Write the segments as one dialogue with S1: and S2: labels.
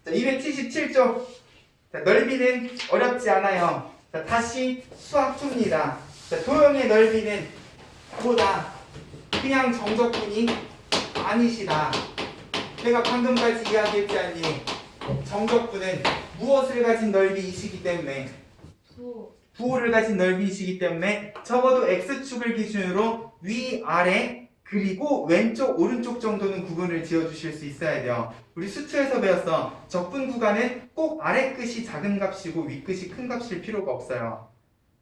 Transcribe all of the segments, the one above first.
S1: 자, 277쪽. 자, 넓이는 어렵지 않아요. 자, 다시 수학초입니다. 자, 도형의 넓이는 보다 그냥 정적분이 아니시다. 내가 방금까지 이야기했지 않니? 정적분은 무엇을 가진 넓이이시기 때문에 부호를 가진 넓이이시기 때문에 적어도 x축을 기준으로 위아래 그리고 왼쪽 오른쪽 정도는 구분을 지어주실 수 있어야 돼요. 우리 수투에서 배웠어. 적분 구간은 꼭 아래 끝이 작은 값이고 위 끝이 큰 값일 필요가 없어요.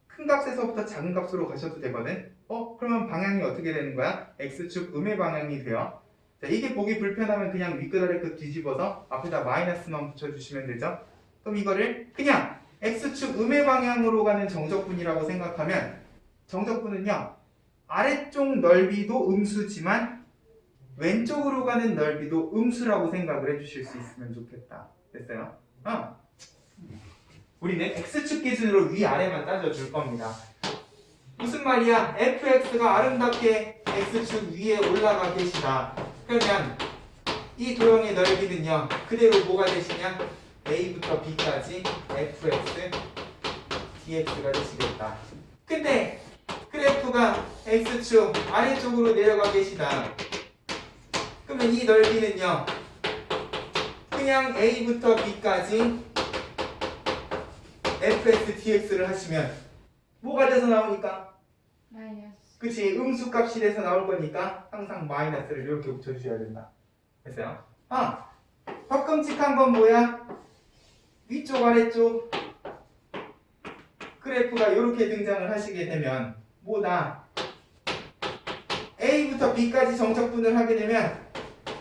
S1: 큰 값에서부터 작은 값으로 가셔도 되거든. 그러면 방향이 어떻게 되는 거야? x축 음의 방향이 돼요. 자, 이게 보기 불편하면 그냥 윗끝 아래끝 뒤집어서 앞에다 마이너스만 붙여주시면 되죠. 그럼 이거를 그냥 x축 음의 방향으로 가는 정적분이라고 생각하면 정적분은요, 아래쪽 넓이도 음수지만 왼쪽으로 가는 넓이도 음수라고 생각을 해주실 수 있으면 좋겠다. 됐어요? 우리는 x축 기준으로 위아래만 따져줄 겁니다. 무슨 말이야? fx가 아름답게 x축 위에 올라가 계시다. 그러면 이 도형의 넓이는요, 그대로 뭐가 되시냐? a부터 b까지 fx dx가 되시겠다. 근데 그래프가 x축 아래쪽으로 내려가 계시다. 그러면 이 넓이는요, 그냥 a부터 b까지 fx dx를 하시면 뭐가 돼서 나오니까?
S2: 마이너스.
S1: 그치, 음수값이 돼서 나올 거니까 항상 마이너스를 이렇게 붙여주셔야 된다. 됐어요? 더 끔찍한 건 뭐야? 위쪽 아래쪽 그래프가 이렇게 등장을 하시게 되면 뭐다? A부터 B까지 정적분을 하게 되면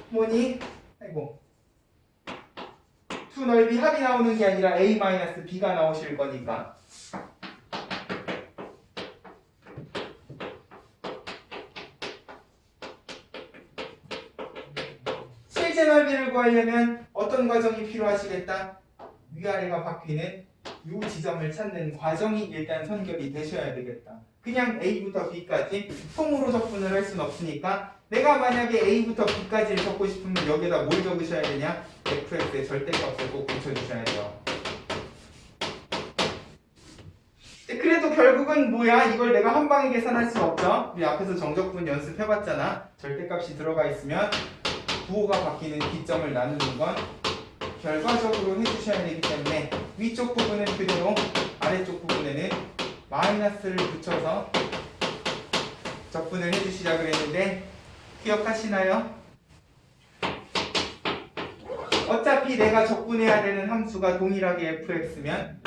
S1: 뭐니? 아이고, 두 넓이 합이 나오는 게 아니라 A-B가 나오실 거니까 실제 넓이를 구하려면 어떤 과정이 필요하시겠다? 위아래가 바뀌는 이 지점을 찾는 과정이 일단 선결이 되셔야 되겠다. 그냥 A부터 B까지 통으로 적분을 할 수는 없으니까 내가 만약에 A부터 B까지를 적고 싶으면 여기다 뭘 적으셔야 되냐? fx의 절대값을 꼭 붙여주셔야 돼요. 그래도 결국은 뭐야? 이걸 내가 한 방에 계산할 수 없죠? 우리 앞에서 정적분 연습해봤잖아. 절대값이 들어가 있으면 부호가 바뀌는 기점을 나누는 건 결과적으로 해주셔야 되기 때문에 위쪽 부분은 그대로 아래쪽 부분에는 마이너스를 붙여서 적분을 해주시자 그랬는데 기억하시나요? 어차피 내가 적분해야 되는 함수가 동일하게 fx면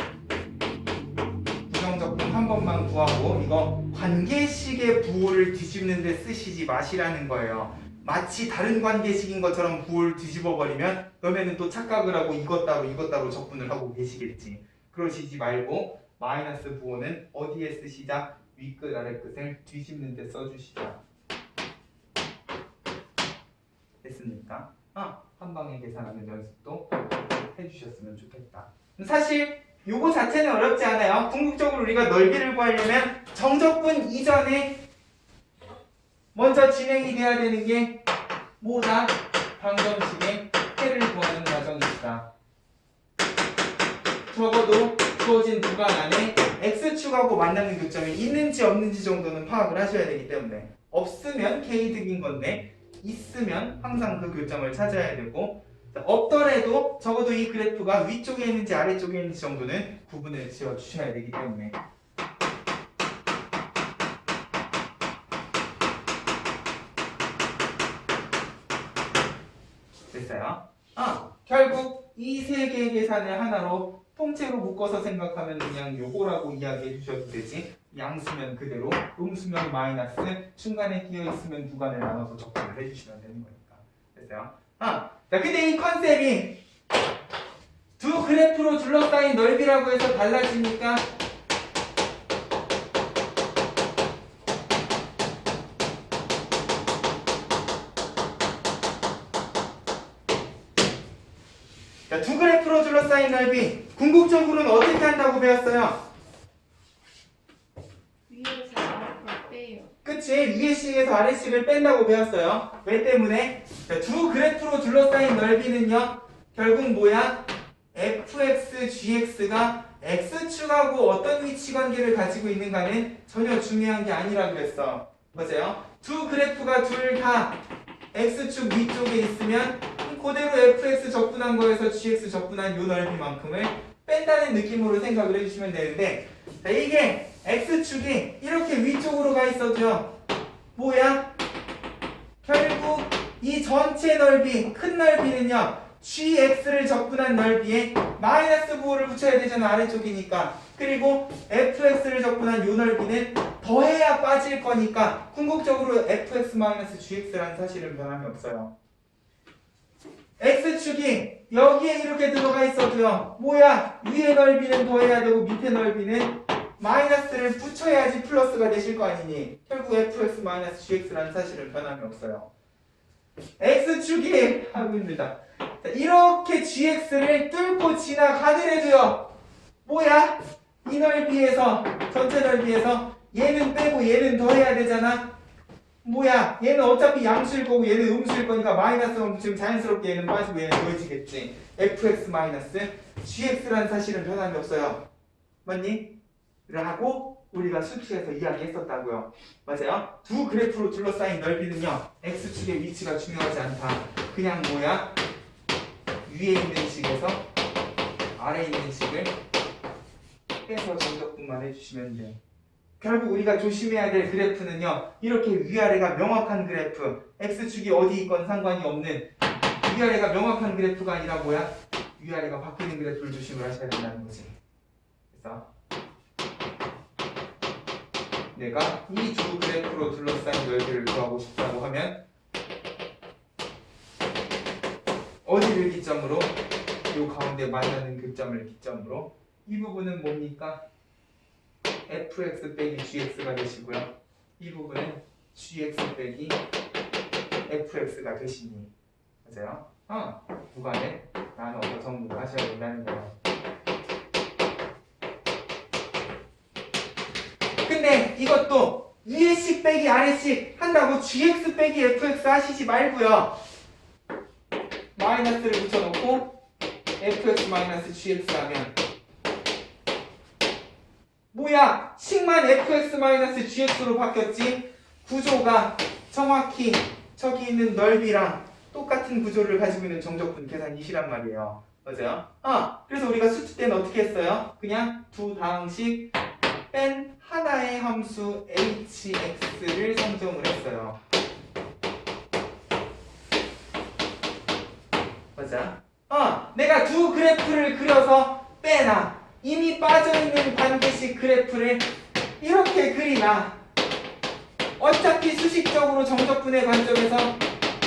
S1: 부정적분 한 번만 구하고 이거 관계식의 부호를 뒤집는 데 쓰시지 마시라는 거예요. 마치 다른 관계식인 것처럼 부호를 뒤집어 버리면 그러면은 또 착각을 하고 이것 따로 적분을 하고 계시겠지. 그러시지 말고 마이너스 부호는 어디에 쓰시자? 윗끝 아래끝을 뒤집는 데 써주시자. 됐습니까? 한 방에 계산하는 연습도 해주셨으면 좋겠다. 사실 요거 자체는 어렵지 않아요. 궁극적으로 우리가 넓이를 구하려면 정적분 이전에 먼저 진행이 돼야 되는 게 뭐다? 방정식의 해를 구하는 과정이다. 적어도 주어진 구간 안에 x축하고 만나는 교점이 있는지 없는지 정도는 파악을 하셔야 되기 때문에 없으면 K득인 건데 있으면 항상 그 교점을 찾아야 되고 없더라도 적어도 이 그래프가 위쪽에 있는지 아래쪽에 있는지 정도는 구분을 지어 주셔야 되기 때문에 됐어요? 결국 이 세 개의 계산을 하나로 통째로 묶어서 생각하면 그냥 요거라고 이야기해 주셔도 되지. 양수면 그대로, 음수면 마이너스, 중간에 끼어 있으면 구간을 나눠서 적분을 해주시면 되는 거니까. 됐어요? 자, 근데 이 컨셉이 두 그래프로 둘러싸인 넓이라고 해서 달라지니까 두 그래프로 둘러싸인 넓이 궁극적으로는 어떻게 한다고 배웠어요?
S2: 위에서 아래로 빼요.
S1: 그치? 위에식에서 아래식을 뺀다고 배웠어요. 왜 때문에? 두 그래프로 둘러싸인 넓이는요 결국 뭐야? fx, gx가 x축하고 어떤 위치 관계를 가지고 있는가는 전혀 중요한 게 아니라 그랬어. 맞아요? 두 그래프가 둘 다 x축 위쪽에 있으면 그대로 fx 적분한 거에서 gx 적분한 요 넓이만큼을 뺀다는 느낌으로 생각을 해주시면 되는데, 자, 이게 x축이 이렇게 위쪽으로 가 있어도요, 뭐야? 결국 이 전체 넓이, 큰 넓이는요, gx를 적분한 넓이에 마이너스 부호를 붙여야 되잖아, 아래쪽이니까. 그리고 fx를 적분한 요 넓이는 더해야 빠질 거니까 궁극적으로 fx-gx라는 사실은 변함이 없어요. x축이 여기에 이렇게 들어가 있어도요, 뭐야? 위에 넓이는 더해야 되고 밑에 넓이는 마이너스를 붙여야지 플러스가 되실 거 아니니. 결국 fx-gx라는 사실은 변함이 없어요. x축이 하고 힘들다. 자, 이렇게 gx를 뚫고 지나가더라도요, 뭐야? 이 넓이에서, 전체 넓이에서 얘는 빼고 얘는 더해야 되잖아. 뭐야? 얘는 어차피 양수일 거고 얘는 음수일 거니까 마이너스는 지금 자연스럽게 얘는 빠지고 얘는 더해지겠지. fx-gx라는 사실은 변함이 없어요. 맞니? 라고 우리가 수식에서 이야기했었다고요. 맞아요? 두 그래프로 둘러싸인 넓이는요, x축의 위치가 중요하지 않다. 그냥 뭐야? 위에 있는 식에서 아래에 있는 식을 빼서 정적분만 해주시면 돼. 결국 우리가 조심해야 될 그래프는요, 이렇게 위아래가 명확한 그래프, x축이 어디 있건 상관이 없는 위아래가 명확한 그래프가 아니라 뭐야? 위아래가 바뀌는 그래프를 조심을 하셔야 된다는 거지. 그래서 내가 이 두 그래프로 둘러싸인 넓이를 구하고 싶다고 하면 어디를 기점으로? 이 가운데 만나는 교점을 기점으로 이 부분은 뭡니까? fx 빼기 gx가 되시고요. 이 부분은 gx 빼기 fx가 되시니. 맞아요? 구간에 나눠서 정리를 하셔야 된다는 거예요. 근데 이것도 위에씩 빼기 아래씩 한다고 gx 빼기 fx 하시지 말고요. 마이너스를 붙여놓고 fx-gx 하면 뭐야? 식만 fx-gx로 바뀌었지? 구조가 정확히 저기 있는 넓이랑 똑같은 구조를 가지고 있는 정적분 계산이시란 말이에요. 맞아요? 그래서 우리가 수트 때는 어떻게 했어요? 그냥 두 다항식 뺀 하나의 함수 hx를 성정을 했어요. 맞아? 내가 두 그래프를 그려서 빼나 이미 빠져있는 관계식 그래프를 이렇게 그리나 어차피 수식적으로 정적분의 관점에서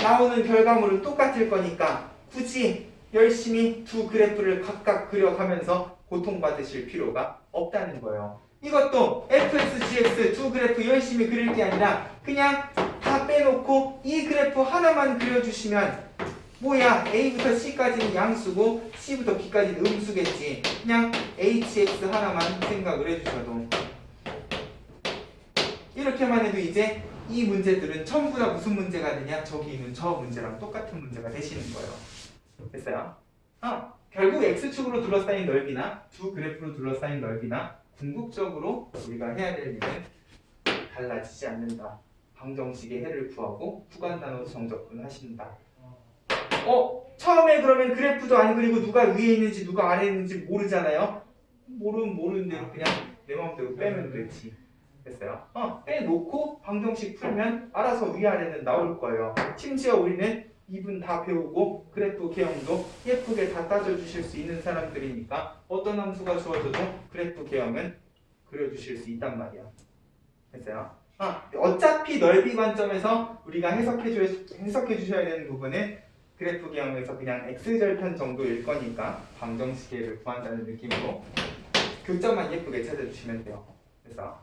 S1: 나오는 결과물은 똑같을 거니까 굳이 열심히 두 그래프를 각각 그려가면서 고통받으실 필요가 없다는 거예요. 이것도 fx, gx 두 그래프 열심히 그릴 게 아니라 그냥 다 빼놓고 이 그래프 하나만 그려주시면 뭐야? A부터 C까지는 양수고 C부터 B까지는 음수겠지. 그냥 HX 하나만 생각을 해주셔도 이렇게만 해도 이제 이 문제들은 전부 다 무슨 문제가 되냐? 저기 있는 저 문제랑 똑같은 문제가 되시는 거예요. 됐어요? 결국 X축으로 둘러싸인 넓이나 두 그래프로 둘러싸인 넓이나 궁극적으로 우리가 해야 될 일은 달라지지 않는다. 방정식의 해를 구하고 구간 단위 정적분 하신다. 처음에 그러면 그래프도 안 그리고 누가 위에 있는지 누가 아래에 있는지 모르잖아요. 모르는 대로 그냥 내 마음대로 빼면 되지. 됐어요? 빼놓고 방정식 풀면 알아서 위아래는 나올 거예요. 심지어 우리는 2분 다 배우고 그래프 개형도 예쁘게 다 따져주실 수 있는 사람들이니까 어떤 함수가 주어져도 그래프 개형은 그려주실 수 있단 말이야. 됐어요? 어차피 넓이 관점에서 우리가 해석해 주셔야 되는 부분은 그래프 개형에서 그냥 x절편 정도일 거니까 방정식을 구한다는 느낌으로 교점만 예쁘게 찾아주시면 돼요. 그래서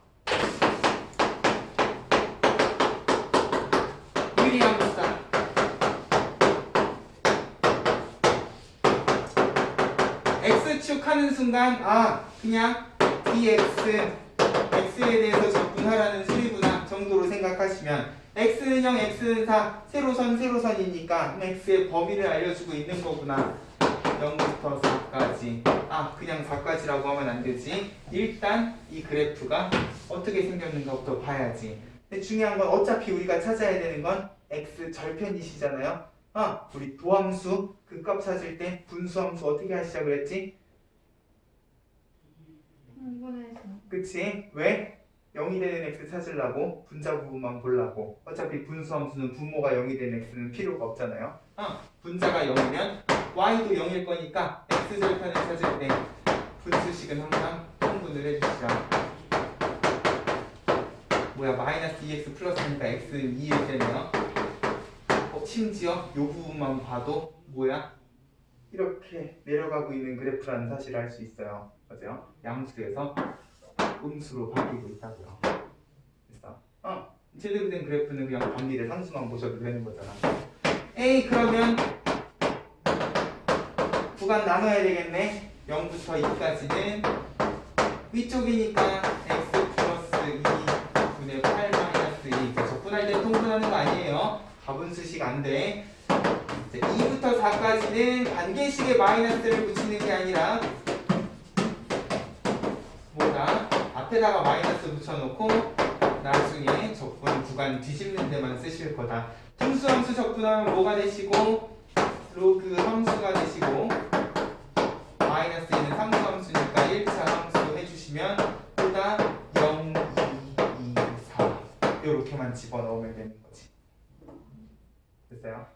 S1: 유리한 부사 x축 하는 순간 그냥 dx x에 대해서 적분하라는 수리구나 정도로 생각하시면 x는 0, x는 4, 세로선이니까 x의 범위를 알려주고 있는 거구나 0부터 4까지. 그냥 4까지라고 하면 안 되지. 일단 이 그래프가 어떻게 생겼는가부터 봐야지. 근데 중요한 건 어차피 우리가 찾아야 되는 건 x 절편이시잖아요. 우리 도함수 그 값 찾을 때 분수함수 어떻게 하시자고 그랬지?
S2: 흥분해서.
S1: 그치? 왜? 0이 되는 x 찾으려고 분자 부분만 보려고. 어차피 분수함수는 분모가 0이 되는 x는 필요가 없잖아요. 분자가 0이면 y도 0일 거니까 x 절편을 찾을 때 분수식은 항상 통분을 해주시죠. 마이너스 2x 플러스니까 x는 2일 때네요. 심지어 이 부분만 봐도 이렇게 내려가고 있는 그래프라는 사실을 알 수 있어요. 맞아요? 양수에서 음수로 바뀌고 있다고요. 그래서 제대로 된 그래프는 그냥 관계대 상수만 보셔도 되는 거잖아. 에이, 그러면 구간 나눠야 되겠네. 0부터 2까지는 위쪽이니까 x 플러스 2분의 8 마이너스 2. 적분할 때 통분하는 거 아니에요. 가분수식 안 돼. 2부터 4까지는 관계식에 마이너스를 붙이는 게 아니라 앞에다가 마이너스 붙여놓고 나중에 적분 구간 뒤집는 데만 쓰실 거다. 분수함수 적분하면 뭐가 되시고 로그 함수가 되시고 마이너스 2는 상수함수니까 1차 함수로 해주시면 보다 0, 2, 2, 4 이렇게만 집어넣으면 되는 거지. 됐어요?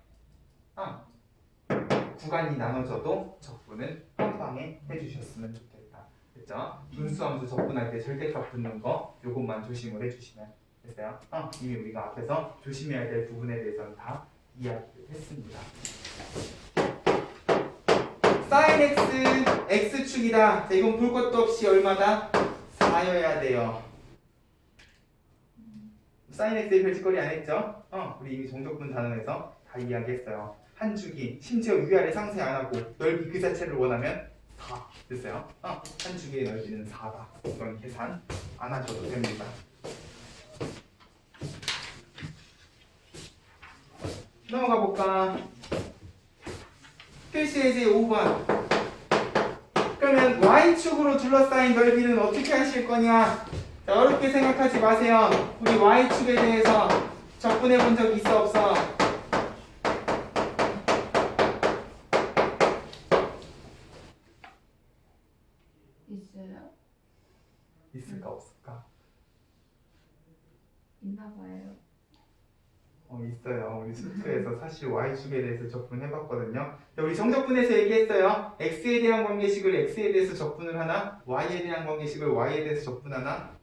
S1: 구간이 나눠져도 적분은 한 방에 해주셨으면 좋겠다. 됐죠? 분수함수 적분할 때 절대값 붙는 거 요것만 조심을 해주시면 됐어요? 이미 우리가 앞에서 조심해야 될 부분에 대해서는 다 이야기를 했습니다. sin x, x축이다. 자, 이건 볼 것도 없이 얼마다? 4여야 돼요. sin x의 별짓거리 안 했죠? 우리 이미 정적분 단원에서 다 이야기했어요. 한 주기, 심지어 위아래 상세 안 하고 넓이 그 자체를 원하면 4 됐어요? 한 주기의 넓이는 4다. 이건 계산 안 하셔도 됩니다. 넘어가 볼까? 필수예제 5번. 그러면 y축으로 둘러싸인 넓이는 어떻게 하실 거냐? 자, 어렵게 생각하지 마세요. 우리 y축에 대해서 접근해 본 적 있어 없어?
S2: 있어요?
S1: 있을까 없을까?
S2: 있나 봐요.
S1: 있어요. 우리 수트에서 사실 y축에 대해서 접근해봤거든요. 우리 정적분에서 얘기했어요. x에 대한 관계식을 x에 대해서 접근을 하나, y에 대한 관계식을 y에 대해서 접근하나.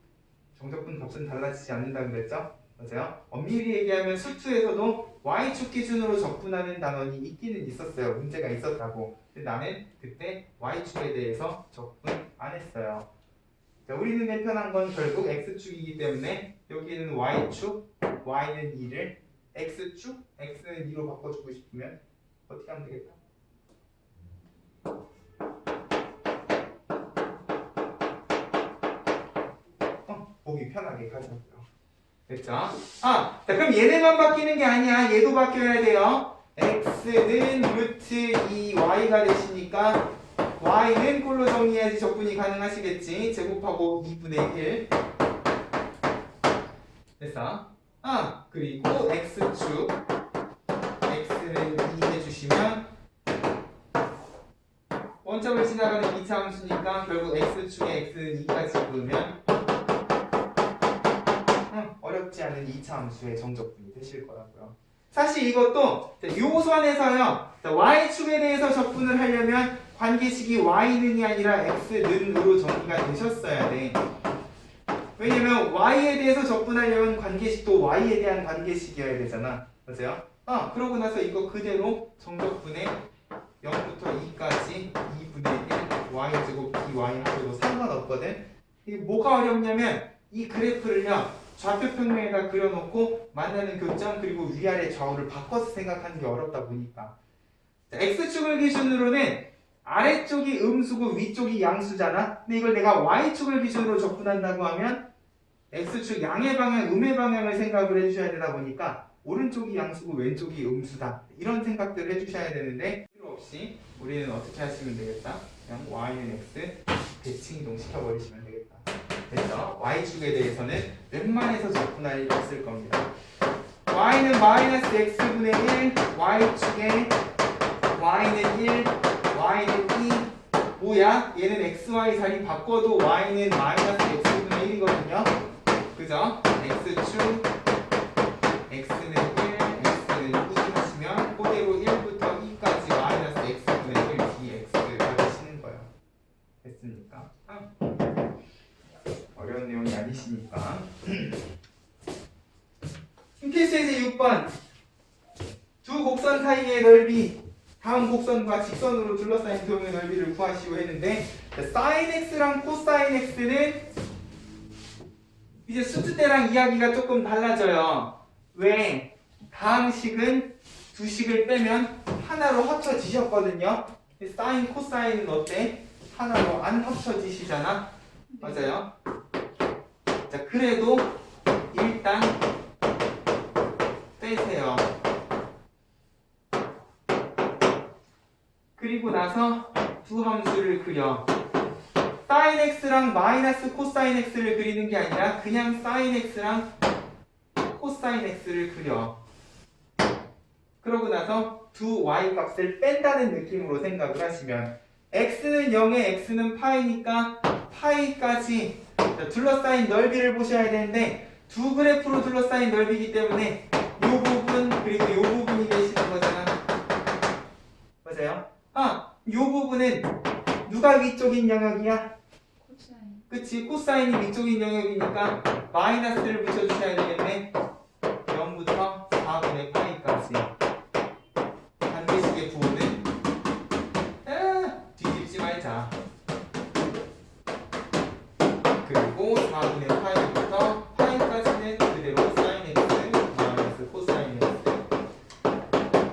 S1: 정적분 값은 달라지지 않는다 그랬죠? 맞아요? 엄밀히 얘기하면 수트에서도 y축 기준으로 접근하는 단원이 있기는 있었어요. 문제가 있었다고. 근데 나는 그때 y축에 대해서 접근 안 했어요. 자, 우리 눈에 편한 건 결국 x축이기 때문에 여기는 y축, y는 2를 x축, x는 2로 바꿔주고 싶으면 어떻게 하면 되겠다? 보기 편하게 가자고요. 됐죠? 자, 그럼 얘네만 바뀌는 게 아니야. 얘도 바뀌어야 돼요. x는 루트 2y가 되시니까 y는 꼴로 정리해야지 적분이 가능하시겠지. 제곱하고 2분의 1 됐어? 그리고 x축 x는 2 해주시면 원점을 지나가는 2차 함수니까 결국 x축에 x는 2까지 적으면 어렵지 않은 2차 함수의 정적분이 되실 거라고요. 사실 이것도 요선에서요. y축에 대해서 적분을 하려면 관계식이 y는이 아니라 x는으로 정리가 되셨어야 돼. 왜냐면 y에 대해서 접근하려면 관계식도 y에 대한 관계식이어야 되잖아. 맞아요? 그러고 나서 이거 그대로 정적분에 0부터 2까지 2분의 1 y제곱 dy 하셔도 상관없거든. 이게 뭐가 어렵냐면 이 그래프를요 좌표 평면에다 그려놓고 만나는 교점 그리고 위아래 좌우를 바꿔서 생각하는 게 어렵다 보니까. 자, x축을 기준으로는 아래쪽이 음수고 위쪽이 양수잖아. 근데 이걸 내가 y축을 기준으로 접근한다고 하면 x축 양의 방향, 음의 방향을 생각을 해주셔야 되다 보니까 오른쪽이 양수고 왼쪽이 음수다. 이런 생각들을 해주셔야 되는데 필요 없이 우리는 어떻게 하시면 되겠다? 그냥 y는 x 대칭 이동 시켜버리시면 되겠다. 그래서 y축에 대해서는 웬만해서 적분할 일 없을 겁니다. y는 마이너스 x분의 1, y축에 y는 1, y는 2. 뭐야? 얘는 xy 자리 바꿔도 y는 마이너스 x분의 1이거든요. 그죠? x축 x는 1, x는 2 하시면 그대로 1부터 2까지 마이너스 x분의 1 dx 받으시는 거예요. 됐습니까? 어려운 내용이 아니시니까. 필수에서 6번 두 곡선 사이의 넓이 다음 곡선과 직선으로 둘러싸인 도형의 넓이를 구하시오 했는데 sin x랑 코사인 x는 이제 수트 때랑 이야기가 조금 달라져요. 왜? 다음 식은 두 식을 빼면 하나로 합쳐지셨거든요. 사인 코사인은 어때? 하나로 안 합쳐지시잖아. 맞아요. 자, 그래도 일단 빼세요. 그리고 나서 두 함수를 그려. sin x랑 마이너스 코사인 x를 그리는 게 아니라 그냥 sin x랑 코사인 x를 그려. 그러고 나서 두 y 값을 뺀다는 느낌으로 생각을 하시면 x는 0에 x는 파이니까 파이까지 둘러싸인 넓이를 보셔야 되는데 두 그래프로 둘러싸인 넓이기 때문에 이 부분 그리고 이 부분이 되시는 거잖아. 맞아요? 이 부분은 누가 위쪽인 영역이야?
S2: 코사인.
S1: 그치? 코사인이 위쪽인 영역이니까 마이너스를 붙여주셔야 되겠네. 0부터 4분의 파이까지. 반대식의 부호는 뒤집지 말자. 그리고 4분의 파이부터 파이까지는 그대로 사인 x 마이너스 코사인 x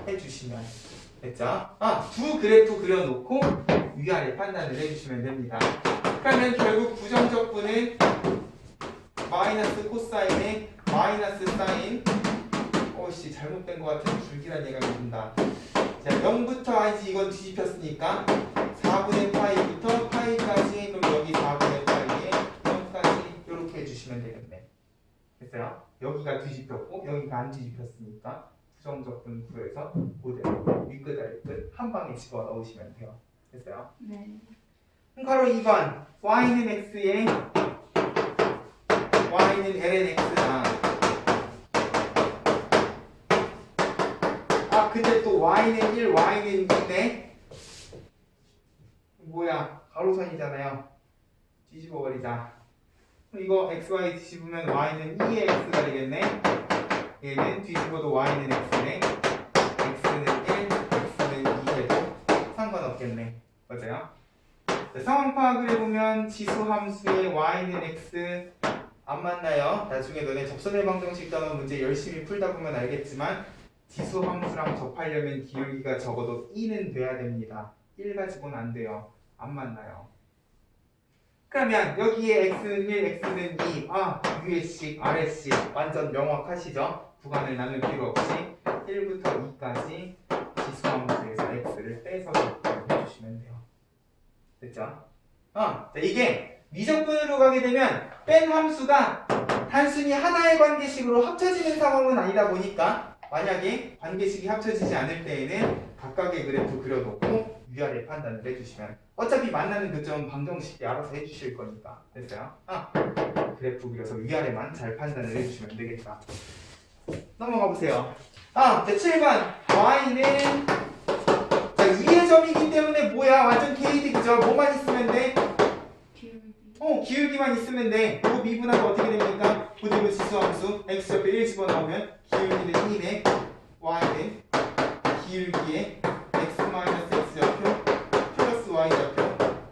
S1: 해주시면 됐죠? 두 그래프 그려놓고 위아래 판단을 해주시면 됩니다. 그러면 결국 부정적분은 마이너스 코사인에 마이너스 사인 잘못된 것 같은 불길한 예감이 든다. 자, 0부터 아니지 이건 뒤집혔으니까 4분의 파이부터 파이까지 그럼 여기 4분의 파이에 0까지 이렇게 해주시면 되겠네. 됐어요? 여기가 뒤집혔고 여기가 안 뒤집혔으니까 부정적분 구해서 그대로 윗끝 아랫끝 한 방에 집어넣으시면 돼요. 됐어요?
S2: 네.
S1: 그럼 바로 2번 y는 x에 y는 ln x다. 근데 또 y는 1, y는 2네. 뭐야? 가로선이잖아요. 뒤집어 버리자. 이거 xy 뒤집으면 y는 2의 x가 되겠네. 얘는 뒤집어도 y는 x네. x는 1, x는 2 해도 상관없겠네. 맞아요? 자, 상황 파악을 해보면 지수 함수의 y는 x 안 만나요. 나중에 너네 접선의 방정식 단원 문제 열심히 풀다 보면 알겠지만 지수 함수랑 접하려면 기울기가 적어도 2는 돼야 됩니다. 1 가지고는 안 돼요. 안 만나요. 그러면 여기에 x는 1, x는 2 위에 식, 아래 식 완전 명확하시죠? 구간을 나눌 필요 없이 1부터 2까지 지수 함수에서 x를 빼서 접근해 주시면 돼요. 됐죠? 자, 이게 미적분으로 가게 되면 뺀 함수가 단순히 하나의 관계식으로 합쳐지는 상황은 아니다 보니까 만약에 관계식이 합쳐지지 않을 때에는 각각의 그래프 그려놓고 위아래 판단을 해주시면 어차피 만나는 그 점 방정식이 알아서 해주실 거니까. 됐어요? 그래프 그려서 위아래만 잘 판단을 해주시면 되겠다. 넘어가 보세요. 자, 7번 y는 자 2의 점이기 때문에 뭐야? 완전 게이드 그죠? 뭐만 있으면 돼?
S2: 기울기.
S1: 기울기만 있으면 돼. 요 미분하면 어떻게 됩니까? 그대로 지수함수 x 옆에 1 집어넣으면 기울기는 2네. y는 기울기에 x-x 좌표 플러스 y 좌표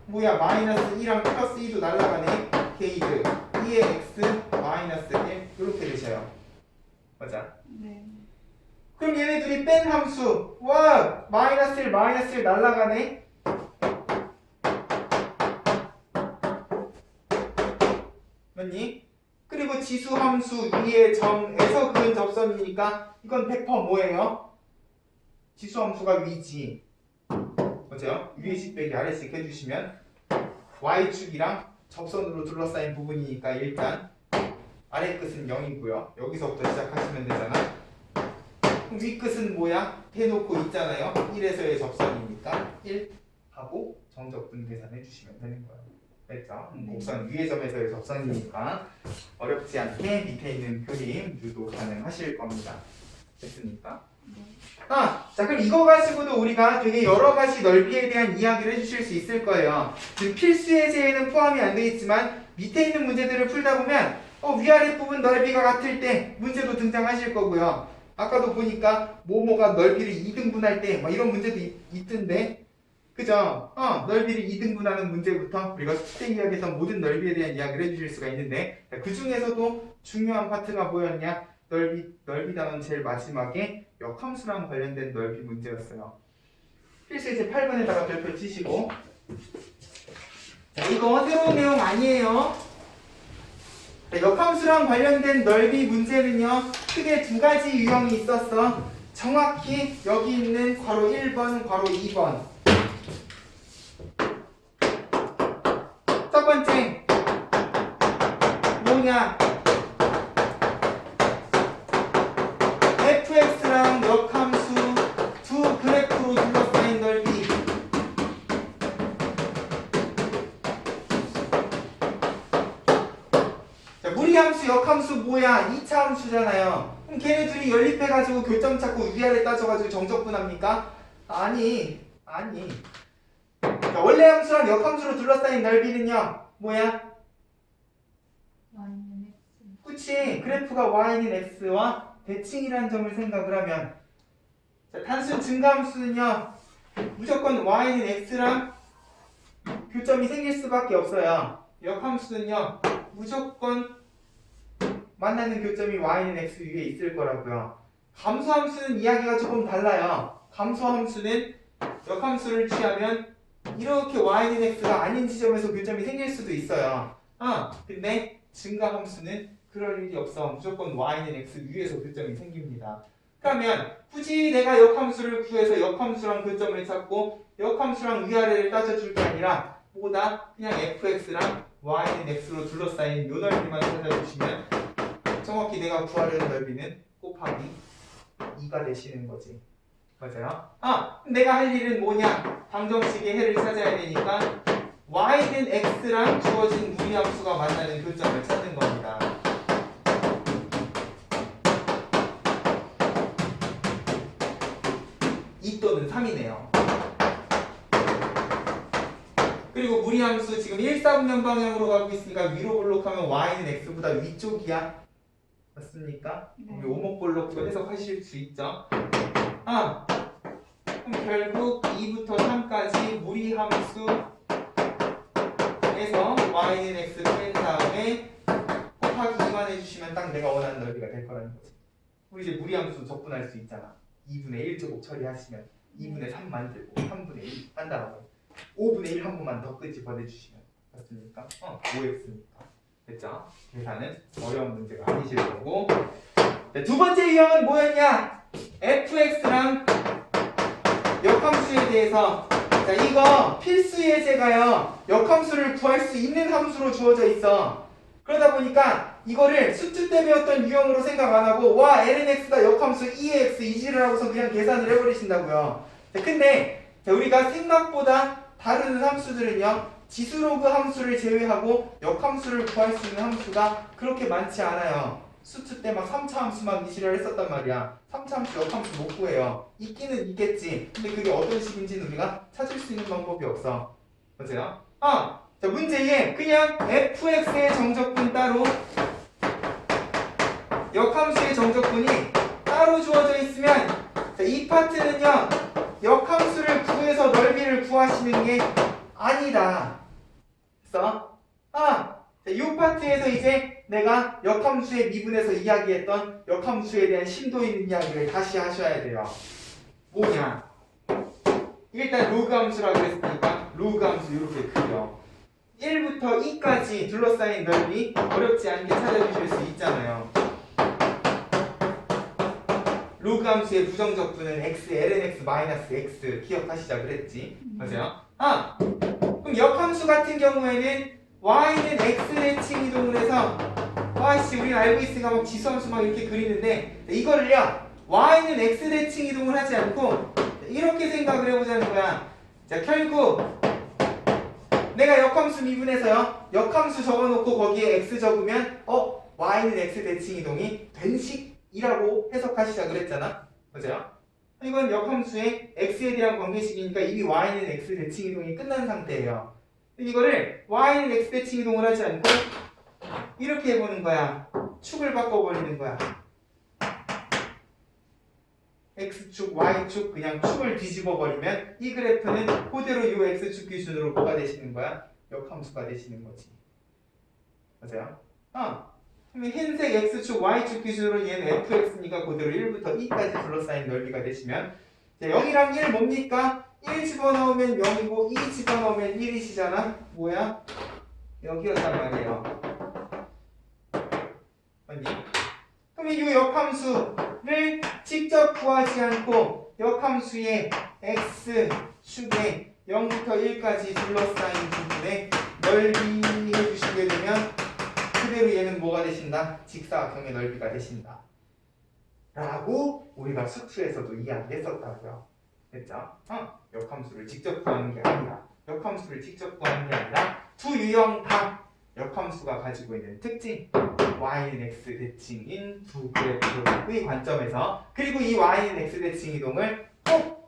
S1: 뭐야? 마이너스 2랑 플러스 2도 날라가네. 게이드 2의 x 마이너스 1 이렇게 되셔요. 맞아?
S2: 네.
S1: 그럼 얘네들이 뺀 함수 와 마이너스 1 마이너스 1 날라가네. 맞니? 그리고 지수 함수 위의 점에서 그은 접선이니까 이건 100% 뭐예요? 지수 함수가 위지. 맞아요? 위에씩 빼기 아래씩 해주시면 y축이랑 접선으로 둘러싸인 부분이니까 일단 아래 끝은 0이고요. 여기서부터 시작하시면 되잖아. 그럼 위 끝은 뭐야? 대놓고 있잖아요. 1에서의 접선이니까 1 하고 정적분 계산해 주시면 되는 거예요. 됐죠? 곡선 위의 점에서의 접선이니까 어렵지 않게 밑에 있는 그림 유도 가능하실 겁니다. 됐습니까? 자 그럼 이거 가지고도 우리가 되게 여러 가지 넓이에 대한 이야기를 해주실 수 있을 거예요. 지금 필수 예제에는 포함이 안 되어 있지만 밑에 있는 문제들을 풀다 보면 위아래 부분 넓이가 같을 때 문제도 등장하실 거고요. 아까도 보니까 뭐뭐가 넓이를 2등분할 때 막 이런 문제도 있던데 그죠? 넓이를 2등분하는 문제부터 우리가 수때 이야기했던 모든 넓이에 대한 이야기를 해주실 수가 있는데 그 중에서도 중요한 파트가 뭐였냐? 넓이 단원 제일 마지막에 역함수랑 관련된 넓이 문제였어요. 필수 이제 8번에다가 별표 치시고 자, 이거 새로운 내용 아니에요. 자, 역함수랑 관련된 넓이 문제는요 크게 두 가지 유형이 있었어. 정확히 여기 있는 괄호 1번, 괄호 2번. 첫 번째 뭐냐? fx랑 역함수 두 그래프로 둘러싸인 넓이. 자, 무리함수, 역함수 뭐야? 2차 함수잖아요. 그럼 걔네들이 연립해가지고 교점 찾고 위아래 따져가지고 정적분합니까? 아니. 자, 원래 함수랑 역함수로 둘러싸인 넓이는요 뭐야?
S2: y는 x.
S1: 그치. 그래프가 y는 x와 대칭이라는 점을 생각을 하면 자, 단순 증가함수는요 무조건 y는 x랑 교점이 생길 수밖에 없어요. 역함수는요 무조건 만나는 교점이 y는 x 위에 있을 거라고요. 감소함수는 이야기가 조금 달라요. 감소함수는 역함수를 취하면 이렇게 y는 x가 아닌 지점에서 교점이 생길 수도 있어요. 근데 증가함수는 그럴 일이 없어. 무조건 y는 x 위에서 교점이 생깁니다. 그러면 굳이 내가 역함수를 구해서 역함수랑 교점을 찾고 역함수랑 위아래를 따져줄 게 아니라 뭐다? 그냥 fx랑 y는 x로 둘러싸인 요 넓이만 찾아주시면 정확히 내가 구하려는 넓이는 곱하기 2가 되시는 거지. 맞아요? 내가 할 일은 뭐냐? 방정식의 해를 찾아야 되니까 y는 x랑 주어진 무리함수가 만나는 교점을 찾는 겁니다. 2 또는 3이네요. 그리고 무리함수 지금 1사분면 방향으로 가고 있으니까 위로 볼록하면 y는 x보다 위쪽이야. 맞습니까?
S2: 네.
S1: 우리 오목볼록도 해석하실 수 있죠. 그럼 결국 2부터 3까지 무리함수에서 y는 x 뺀 다음에 곱하기 2만 해주시면 딱 내가 원하는 넓이가 될 거라는 거지. 우리 이제 무리함수 적분할 수 있잖아. 2분의 1제곱 처리하시면 2분의 3 만들고 3분의 1 한다고 5분의 1 한 번만 더 끄집어 내주시면 맞습니까? 5x니까. 됐죠? 계산은 어려운 문제가 아니실 거고. 자, 두 번째 유형은 뭐였냐? fx랑 역함수에 대해서 자 이거 필수 예제가요 역함수를 구할 수 있는 함수로 주어져 있어. 그러다 보니까 이거를 수투 때 배웠던 유형으로 생각 안 하고 와 lnx가 역함수 2x 이지를 하고서 그냥 계산을 해버리신다고요. 자, 근데 자, 우리가 생각보다 다른 함수들은요 지수로그 함수를 제외하고 역함수를 구할 수 있는 함수가 그렇게 많지 않아요. 수투 때 막 3차 함수 막 이지를 했었단 말이야. 3차 함수 역함수 못 구해요. 있기는 있겠지. 근데 그게 어떤 식인지는 우리가 찾을 수 있는 방법이 없어. 맞아요? 자 문제에 그냥 fx의 정적분 따로 역함수의 정적분이 따로 주어져 있으면 자, 이 파트는요 역함수를 구해서 넓이를 구하시는 게 아니다. 그래서 이 파트에서 이제 내가 역함수의 미분에서 이야기했던 역함수에 대한 심도 있는 이야기를 다시 하셔야 돼요. 뭐냐? 일단 로그 함수라고 했으니까 로그 함수 이렇게 그려. 1부터 2까지 둘러싸인 넓이 어렵지 않게 찾아주실 수 있잖아요. 로그 함수의 부정적분은 x, ln x-x 기억하시자 그랬지. 맞아요? 그럼 역함수 같은 경우에는 y는 x 대칭 이동을 해서 와씨 우리는 알고 있으니까 막 지수함수 막 이렇게 그리는데 이거를요 y는 x 대칭 이동을 하지 않고 이렇게 생각을 해보자는 거야. 자 결국 내가 역함수 미분해서요 역함수 적어놓고 거기에 x 적으면 y는 x 대칭 이동이 된 식이라고 해석하시자 그랬잖아. 맞아요? 이건 역함수의 x에 대한 관계식이니까 이미 y는 x 대칭 이동이 끝난 상태예요. 이거를 y는 x 대칭 이동을 하지 않고 이렇게 해보는 거야. 축을 바꿔버리는 거야. x축, y축 그냥 축을 뒤집어 버리면 이 그래프는 그대로 이 x축 기준으로 뭐가 되시는 거야? 역함수가 되시는 거지. 맞아요? 그러면 흰색 x축, y축 기준으로 얘는 fx니까 그대로 1부터 2까지 둘러싸인 넓이가 되시면 0이랑 1 뭡니까? 1 집어넣으면 0이고 2 집어넣으면 1이시잖아? 뭐야? 여기였단 말이에요. 맞니? 그럼 이 역함수를 직접 구하지 않고 역함수의 x축에 0부터 1까지 둘러싸인 부분에 넓이 해주시게 되면 그대로 얘는 뭐가 되신다? 직사각형의 넓이가 되신다. 라고 우리가 수투에서도 이야기했었다고요. 됐죠? 역함수를 직접 구하는 게 아니라 역함수를 직접 구하는 게 아니라 두 유형 다 역함수가 가지고 있는 특징 y는 x 대칭인 두 그래프의 관점에서 그리고 이 y는 x 대칭 이동을 꼭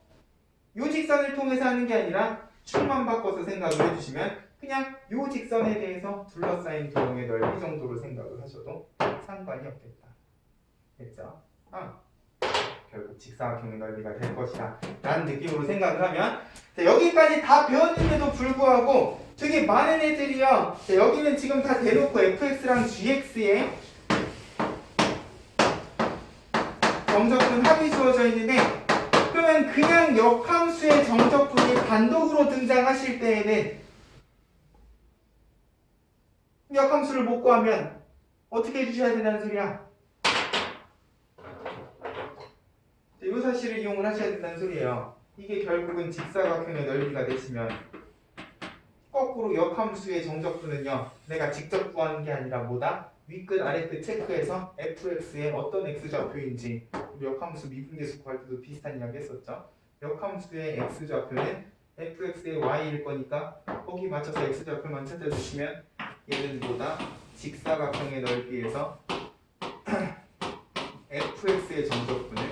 S1: 요 직선을 통해서 하는 게 아니라 축만 바꿔서 생각을 해주시면 그냥 요 직선에 대해서 둘러싸인 도형의 넓이 정도로 생각을 하셔도 상관이 없겠다. 됐죠? 결국 직사각형의 넓이가 될 것이다 라는 느낌으로 생각을 하면 자, 여기까지 다 배웠는데도 불구하고 되게 많은 애들이요 자, 여기는 지금 다 대놓고 fx랑 gx에 정적분 합이 주어져 있는데 그러면 그냥 역함수의 정적분이 단독으로 등장하실 때에는 역함수를 못 구하면 어떻게 해주셔야 된다는 소리야? 이 사실을 이용을 하셔야 된다는 소리예요. 이게 결국은 직사각형의 넓이가 되시면 거꾸로 역함수의 정적분은요 내가 직접 구하는 게 아니라 뭐다? 윗끝 아래끝 체크해서 fx의 어떤 x좌표인지 우리 역함수 미분계수 구할 때도 비슷한 이야기 했었죠. 역함수의 x좌표는 fx의 y일 거니까 거기 맞춰서 x좌표만 찾아주시면 얘는 뭐다? 직사각형의 넓이에서 fx의 정적분을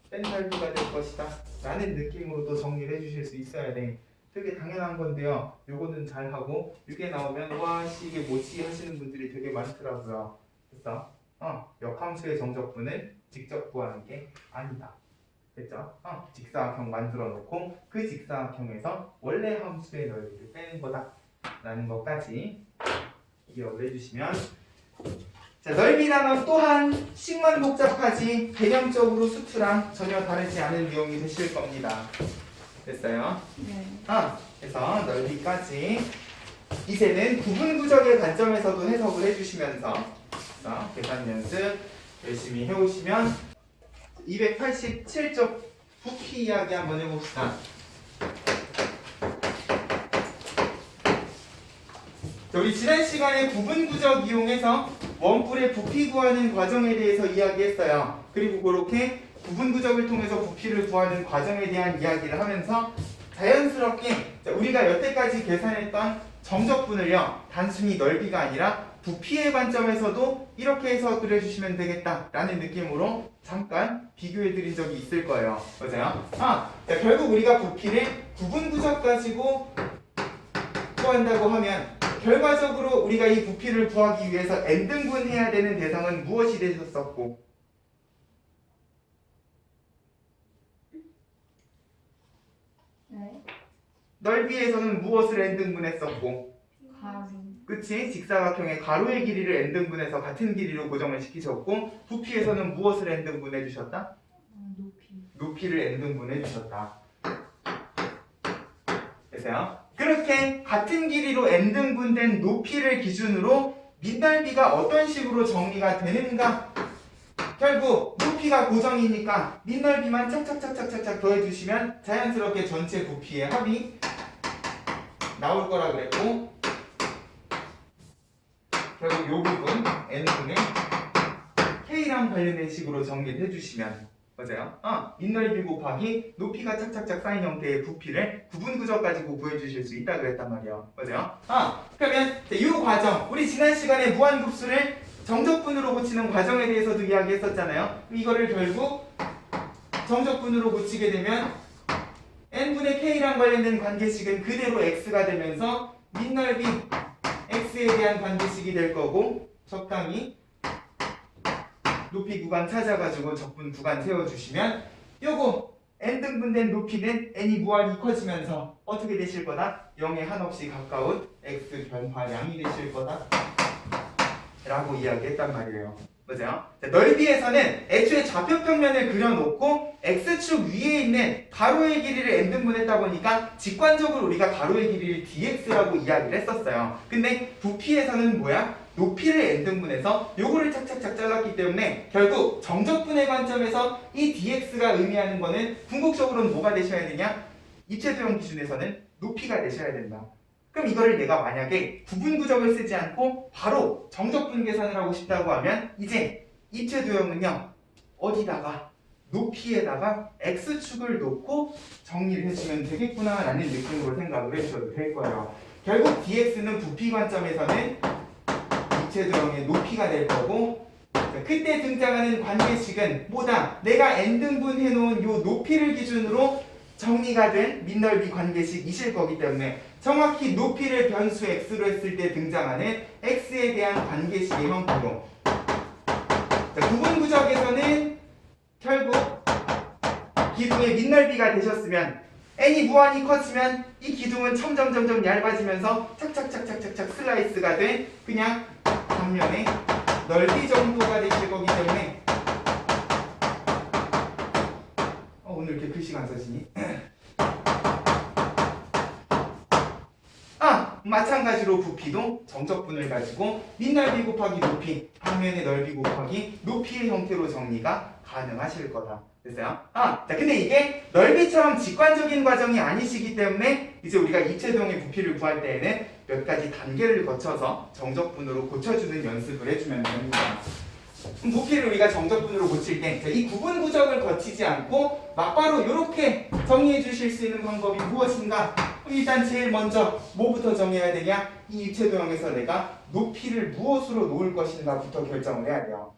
S1: 뺀 넓이가 될 것이다 라는 느낌으로도 정리를 해주실 수 있어야 돼. 되게 당연한 건데요 요거는 잘하고 이게 나오면 와씨 이게 뭐지 하시는 분들이 되게 많더라고요. 그래서 역함수의 정적분을 직접 구하는 게 아니다. 됐죠? 직사각형 만들어 놓고 그 직사각형에서 원래 함수의 넓이를 빼는 거다 라는 것까지 기억을 해주시면 자, 넓이 단원 또한 식만 복잡하지 개념적으로 수투랑 전혀 다르지 않은 내용이 되실 겁니다. 됐어요?
S2: 네.
S1: 그래서 넓이까지 이제는 구분구적의 관점에서도 해석을 해주시면서 계산 연습 열심히 해오시면 287쪽 부피 이야기 한번 해봅시다. 자, 우리 지난 시간에 구분구적 이용해서 원뿔의 부피 구하는 과정에 대해서 이야기했어요. 그리고 그렇게 구분구적을 통해서 부피를 구하는 과정에 대한 이야기를 하면서 자연스럽게 우리가 여태까지 계산했던 정적분을요 단순히 넓이가 아니라 부피의 관점에서도 이렇게 해석을 해주시면 되겠다라는 느낌으로 잠깐 비교해 드린 적이 있을 거예요. 맞아요? 자, 결국 우리가 부피를 구분구적 가지고 구한다고 하면 결과적으로 우리가 이 부피를 구하기 위해서 n등분 해야 되는 대상은 무엇이 되셨었고
S2: 네.
S1: 넓이에서는 무엇을 n등분했었고
S2: 가로.
S1: 그치? 직사각형의 가로의 길이를 n등분해서 같은 길이로 고정을 시키셨고 부피에서는 무엇을 n등분해 주셨다?
S2: 높이.
S1: 높이를 n등분해 주셨다. 됐어요? 그렇게 같은 길이로 n등분된 높이를 기준으로 밑넓이가 어떤 식으로 정리가 되는가? 결국 높이가 고정이니까 밑넓이만 착착착착착착 더해주시면 자연스럽게 전체 부피의 합이 나올 거라 그랬고, 결국 이 부분 n분의 k랑 관련된 식으로 정리를 해주시면 맞아요? 밑넓이 곱하기 높이가 착착착 쌓인 형태의 부피를 구분구조 가지고 구해주실 수 있다 그랬단 말이에요. 맞아요? 그러면 이 과정, 우리 지난 시간에 무한급수를 정적분으로 고치는 과정에 대해서도 이야기했었잖아요. 이거를 결국 정적분으로 고치게 되면 n분의 k랑 관련된 관계식은 그대로 x가 되면서 밑넓이 x에 대한 관계식이 될 거고, 적당히 높이 구간 찾아가지고 적분 구간 세워주시면 요거 n등분된 높이는 n이 무한히 커지면서 어떻게 되실 거다? 0에 한없이 가까운 x 변화량이 되실 거다 라고 이야기했단 말이에요. 맞아요? 자, 넓이에서는 애초에 좌표평면을 그려놓고 x축 위에 있는 가로의 길이를 n등분했다 보니까 직관적으로 우리가 가로의 길이를 dx라고 이야기를 했었어요. 근데 부피에서는 뭐야? 높이를 n등분해서 요거를 착착착 잘랐기 때문에 결국 정적분의 관점에서 이 dx가 의미하는 거는 궁극적으로는 뭐가 되셔야 되냐? 입체도형 기준에서는 높이가 되셔야 된다. 그럼 이거를 내가 만약에 구분구적을 쓰지 않고 바로 정적분 계산을 하고 싶다고 하면 이제 입체도형은요, 어디다가 높이에다가 x축을 놓고 정리를 해주면 되겠구나 라는 느낌으로 생각을 해주셔도 될 거예요. 결국 dx는 부피 관점에서는 입체도형의 높이가 될 거고, 그때 등장하는 관계식은 뭐다? 내가 n등분 해놓은 요 높이를 기준으로 정리가 된 밑넓이 관계식이실 거기 때문에 정확히 높이를 변수 x로 했을 때 등장하는 x에 대한 관계식의 형태로, 구분구적에서는 결국 기둥의 밑넓이가 되셨으면 n이 무한히 커지면 이 기둥은 점점 얇아지면서 착착착착착착 슬라이스가 된 그냥 단면의 넓이 정도가 되실 거기 때문에 오늘 이렇게 글씨가 안 써지니? 마찬가지로 부피도 정적분을 가지고 밑넓이 곱하기 높이, 방면의 넓이 곱하기 높이의 형태로 정리가 가능하실 거다. 됐어요? 자, 근데 이게 넓이처럼 직관적인 과정이 아니시기 때문에 이제 우리가 입체도형의 부피를 구할 때에는 몇 가지 단계를 거쳐서 정적분으로 고쳐주는 연습을 해주면 됩니다. 부피를 우리가 정적분으로 고칠 때 이 구분구적을 거치지 않고 막바로 이렇게 정리해 주실 수 있는 방법이 무엇인가? 일단 제일 먼저 뭐부터 정해야 되냐? 이 입체도형에서 내가 높이를 무엇으로 놓을 것인가부터 결정을 해야 돼요.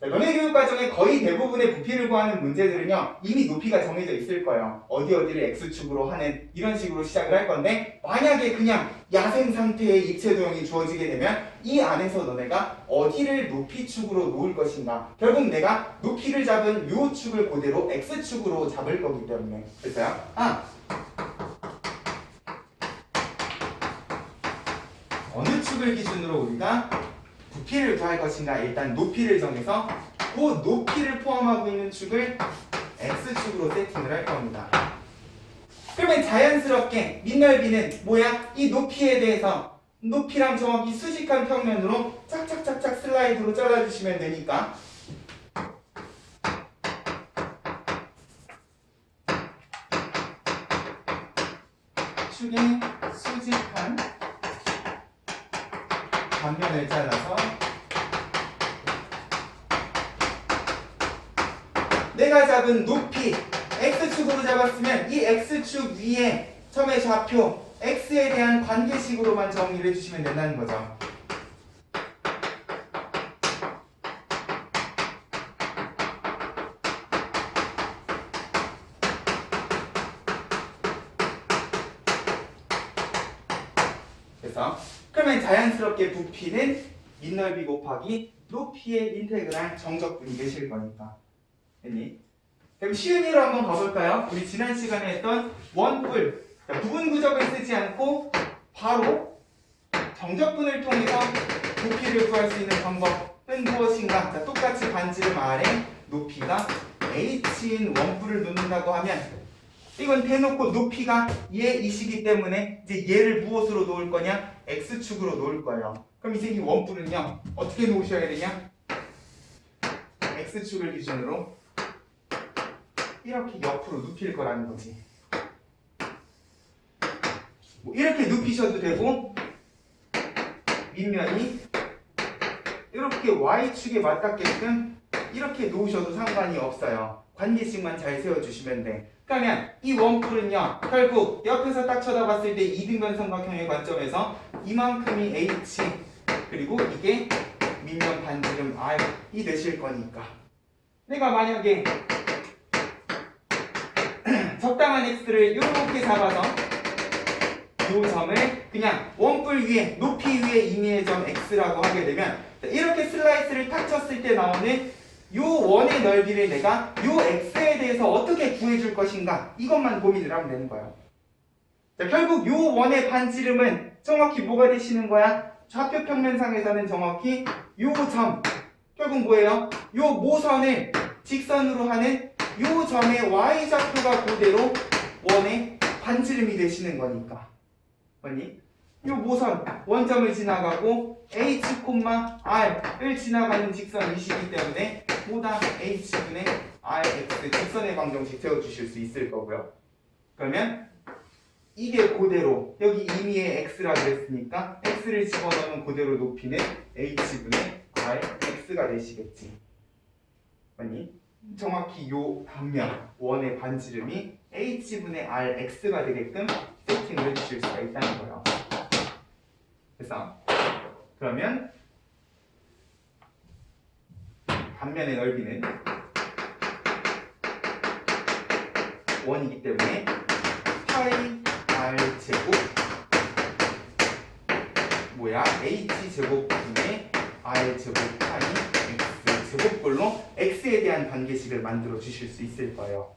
S1: 자, 너네 교육과정의 거의 대부분의 부피를 구하는 문제들은요, 이미 높이가 정해져 있을 거예요. 어디를 x축으로 하는 이런 식으로 시작을 할 건데, 만약에 그냥 야생 상태의 입체도형이 주어지게 되면 이 안에서 너네가 어디를 높이축으로 놓을 것인가, 결국 내가 높이를 잡은 요 축을 그대로 x축으로 잡을 거기 때문에. 됐어요? 어느 축을 기준으로 우리가 부피를 구할 것인가, 일단 높이를 정해서 그 높이를 포함하고 있는 축을 x축으로 세팅을 할 겁니다. 그러면 자연스럽게 밑넓이는 뭐야? 이 높이에 대해서 높이랑 정확히 수직한 평면으로 착착착착 슬라이드로 잘라주시면 되니까 축의 수직한 단면을 잘라서 내가 잡은 높이 x축으로 잡았으면 이 x축 위에 처음에 좌표 x에 대한 관계식으로만 정리를 해주시면 된다는 거죠. 그래서 그러면 자연스럽게 부피는 밑넓이 곱하기 높이의 인테그랄 정적분이 되실 거니까. 됐니? 그럼 쉬운 예로 한번 가볼까요? 우리 지난 시간에 했던 원뿔, 부분구적을 쓰지 않고 바로 정적분을 통해서 부피를 구할 수 있는 방법은 무엇인가? 자, 똑같이 반지름 아래 높이가 h인 원뿔을 놓는다고 하면 이건 대놓고 높이가 얘이시기 때문에 이제 얘를 무엇으로 놓을 거냐? x축으로 놓을 거예요. 그럼 이제 이 원뿔은요, 어떻게 놓으셔야 되냐? x축을 기준으로 이렇게 옆으로 눕힐 거라는 거지. 뭐 이렇게 눕히셔도 되고 밑면이 이렇게 y축에 맞닿게끔 이렇게 놓으셔도 상관이 없어요. 관계식만 잘 세워주시면 돼. 그러면 이 원뿔은요 결국 옆에서 딱 쳐다봤을 때 이등변 삼각형의 관점에서 이만큼이 h 그리고 이게 밑면 반지름 r이 되실 거니까 내가 만약에 적당한 x를 이렇게 잡아서 이 점을 그냥 원뿔 위에 높이 위에 임의의 점 x라고 하게 되면 이렇게 슬라이스를 탁 쳤을 때 나오는 요 원의 넓이를 내가 요 x에 대해서 어떻게 구해줄 것인가 이것만 고민을 하면 되는 거예요. 자, 결국 요 원의 반지름은 정확히 뭐가 되시는 거야? 좌표 평면상에서는 정확히 요 점 결국 뭐예요? 요 모선을 직선으로 하는 요 점의 y좌표가 그대로 원의 반지름이 되시는 거니까 뭐니? 요 모선 원점을 지나가고 h, r을 지나가는 직선이시기 때문에 모다 h분의 rx 직선의 방정식 세워주실 수 있을 거고요. 그러면 이게 그대로 여기 임의의 x라 그랬으니까 x를 집어넣으면 그대로 높이는 h분의 rx가 되시겠지. 아니 정확히 요 단면 원의 반지름이 h분의 rx가 되게끔 세팅을 해주실 수가 있다는 거예요. 그래서 그러면 단면의 넓이는 원이기 때문에 파이 r 제곱 뭐야 h 제곱분의 r 제곱 파이 x 제곱꼴로 x에 대한 관계식을 만들어 주실 수 있을 거예요.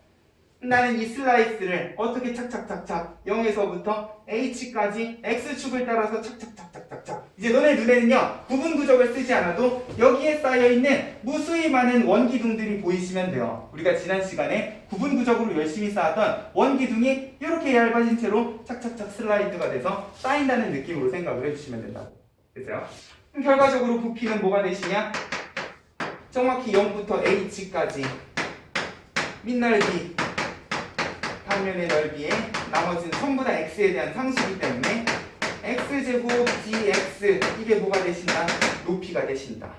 S1: 나는 이 슬라이스를 어떻게 착착착착 0에서부터 h까지 x축을 따라서 착착착착착착 이제 너네 눈에는요 구분구적을 쓰지 않아도 여기에 쌓여있는 무수히 많은 원기둥들이 보이시면 돼요. 우리가 지난 시간에 구분구적으로 열심히 쌓았던 원기둥이 이렇게 얇아진 채로 착착착 슬라이드가 돼서 쌓인다는 느낌으로 생각을 해주시면 된다고 됐어요? 그럼 결과적으로 부피는 뭐가 되시냐? 정확히 0부터 h까지 밑넓이 단면의 넓이에 나머지는 전부 다 x에 대한 상수이기 때문에 x제곱 dx 이게 뭐가 되신다? 높이가 되신다.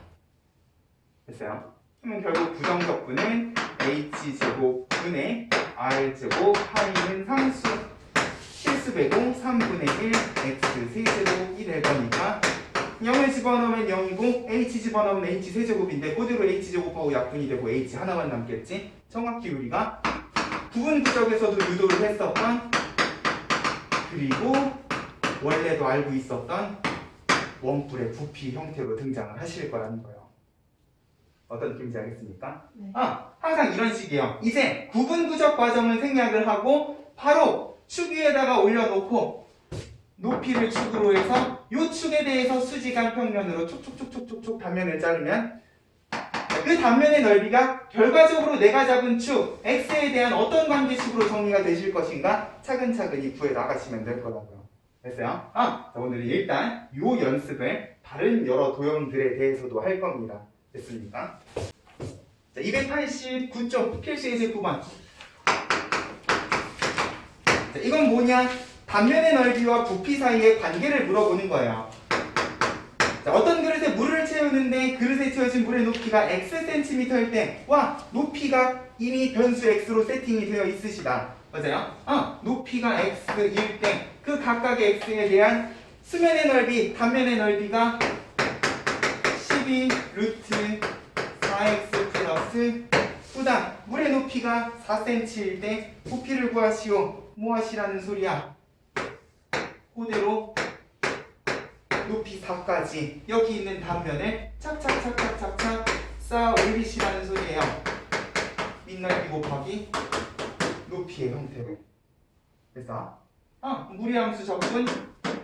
S1: 됐어요? 그러면 결국 부정적분은 h제곱 분의 r제곱 파이는 상수 실수배고 3분의 1 x 세제곱이 될 거니까 0을 집어넣으면 0이고 h 집어넣으면 h 세제곱인데 그대로 h제곱하고 약분이 되고 h 하나만 남겠지? 정확히 우리가 구분구적에서도 유도를 했었던 그리고 원래도 알고 있었던 원뿔의 부피 형태로 등장을 하실 거라는 거예요. 어떤 느낌인지 알겠습니까?
S2: 네.
S1: 항상 이런 식이에요. 이제 구분구적 과정을 생략을 하고 바로 축 위에다가 올려놓고 높이를 축으로 해서 이 축에 대해서 수직한 평면으로 촉촉촉촉촉촉 단면을 자르면 그 단면의 넓이가 결과적으로 내가 잡은 축 x에 대한 어떤 관계식으로 정리가 되실 것인가 차근차근히 구해 나가시면 될 거라고요. 됐어요? 자, 오늘은 일단 이 연습을 다른 여러 도형들에 대해서도 할 겁니다. 됐습니까? 자, 289쪽 필수 예제 9번. 자, 이건 뭐냐? 단면의 넓이와 부피 사이의 관계를 물어보는 거예요. 자, 어떤 그릇에 물을 채우는데 그릇에 채워진 물의 높이가 x cm일 때 와 높이가 이미 변수 x로 세팅이 되어 있으시다. 맞아요? 높이가 x일 때 그 각각의 x에 대한 수면의 넓이, 단면의 넓이가 12 루트 4x 플러스 보다 물의 높이가 4cm일 때 부피를 구하시오. 뭐 하시라는 소리야? 그대로 높이 4까지 여기 있는 단면을 착착착착착착 쌓아 올리시라는 소리예요. 밑넓이 곱하기 높이의 형태로. 그래서 무리함수 적분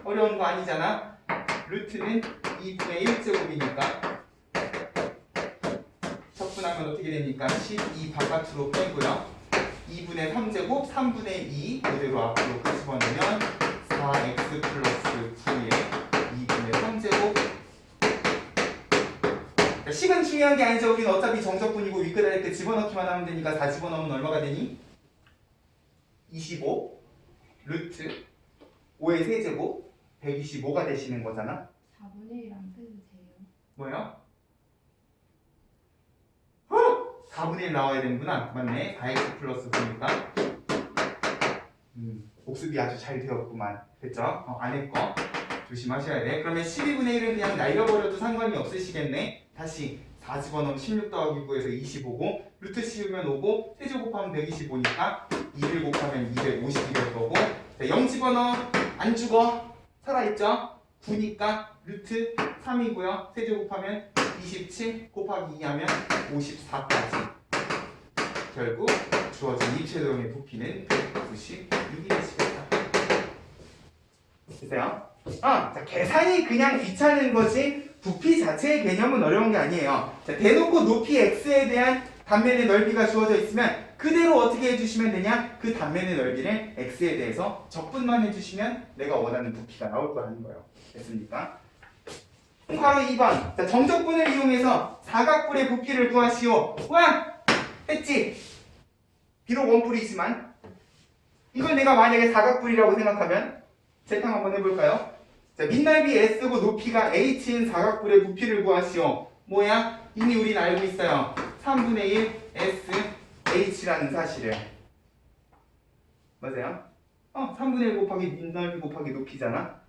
S1: 어려운 거 아니잖아. 루트는 2분의 1제곱이니까 적분하면 어떻게 됩니까? 12 바깥으로 빼고요. 2분의 3제곱 3분의 2 그대로 앞으로 집어넣으면 4x 플러스 9의 2분의 3제곱 식은 중요한 게 아니죠. 우리는 어차피 정적분이고 윗끝 아래끝 집어넣기만 하면 되니까 4 집어넣으면 얼마가 되니? 25 루트 5의 세제곱 125가 되시는 거잖아.
S2: 4분의 1안 빼도 돼요.
S1: 뭐요? 4분의 1 나와야 되는구나. 맞네. 4x 플러스 9니까. 복습이 아주 잘 되었구만. 됐죠? 안에 거 조심하셔야 돼. 그러면 12분의 1은 그냥 날려버려도 상관이 없으시겠네. 다시 4 집어넣으면 16 더하기 9에서 25고 루트 씌우면 5고 세제곱하면 125니까 2를 곱하면 250이 될 거고 0 집어넣어 안 죽어 살아있죠? 9니까 루트 3이고요. 세제곱하면 27 곱하기 2 하면 54까지 결국 주어진 입체도형의 부피는 196이 되시겠다. 됐어요? 자, 계산이 그냥 귀찮은 거지 부피 자체의 개념은 어려운 게 아니에요. 자, 대놓고 높이 x에 대한 단면의 넓이가 주어져 있으면 그대로 어떻게 해주시면 되냐? 그 단면의 넓이를 x에 대해서 적분만 해주시면 내가 원하는 부피가 나올 거라는 거예요. 됐습니까? 바로 2번. 자, 정적분을 이용해서 사각뿔의 부피를 구하시오. 와! 했지? 비록 원뿔이지만 이걸 내가 만약에 사각뿔이라고 생각하면 재탕 한번 해볼까요? 자, 밑넓이 S고 높이가 H인 사각뿔의 부피를 구하시오. 뭐야? 이미 우린 알고 있어요. 3분의 1 S H라는 사실을. 맞아요? 3분의 1 곱하기 밑넓이 곱하기 높이잖아.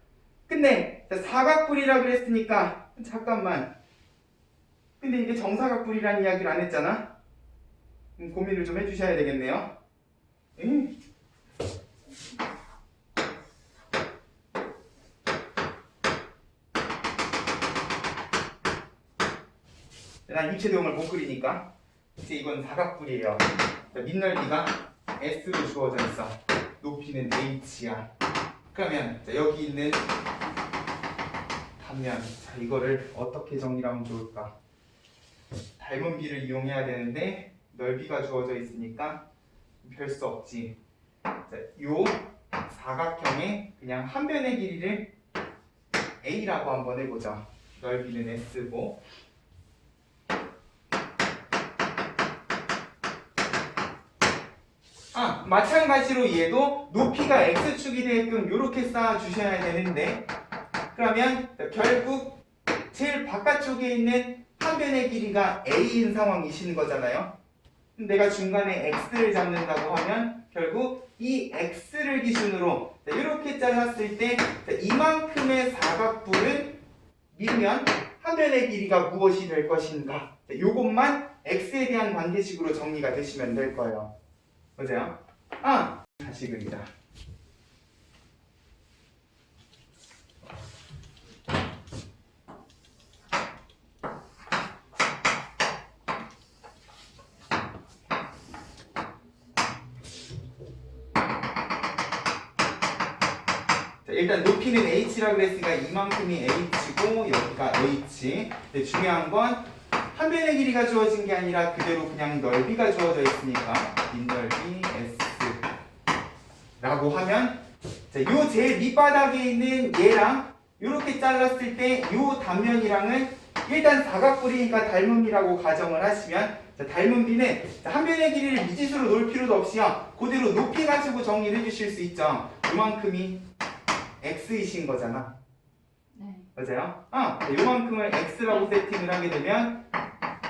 S1: 근데 사각뿔이라 그랬으니까 잠깐만. 근데 이게 정사각뿔이라는 이야기를 안 했잖아. 고민을 좀 해주셔야 되겠네요. 난 입체도형을 못 그리니까 이제 이건 사각뿔이에요. 밑넓이가 S로 주어져 있어. 높이는 H야. 그러면 여기 있는 단면, 이거를 어떻게 정리하면 좋을까? 닮은 비를 이용해야 되는데 넓이가 주어져 있으니까 별 수 없지. 요 사각형의 그냥 한 변의 길이를 A라고 한번 해보자. 넓이는 S고 마찬가지로 얘도 높이가 X축이 되게끔 이렇게 쌓아주셔야 되는데 그러면 결국 제일 바깥쪽에 있는 한 변의 길이가 A인 상황이신 거잖아요. 내가 중간에 X를 잡는다고 하면 결국 이 X를 기준으로 이렇게 잘랐을 때 이만큼의 사각뿔을 밀면 한 변의 길이가 무엇이 될 것인가 요것만 X에 대한 관계식으로 정리가 되시면 될 거예요. 맞아요? 다시 그리자. 일단 높이는 h라고 했으니까 이만큼이 h고 여기가 h. 근데 중요한 건 한 변의 길이가 주어진 게 아니라 그대로 그냥 넓이가 주어져 있으니까 밑넓이 s 라고 하면 요 제일 밑바닥에 있는 얘랑 이렇게 잘랐을 때 요 단면이랑은 일단 사각뿔이니까 닮음이라고 가정을 하시면 닮은 비는 한 변의 길이를 미지수로 놓을 필요도 없이요 그대로 높이 가지고 정리를 해주실 수 있죠. 이만큼이 x이신 거잖아.
S2: 네.
S1: 맞아요? 요만큼을 x라고 세팅을 하게 되면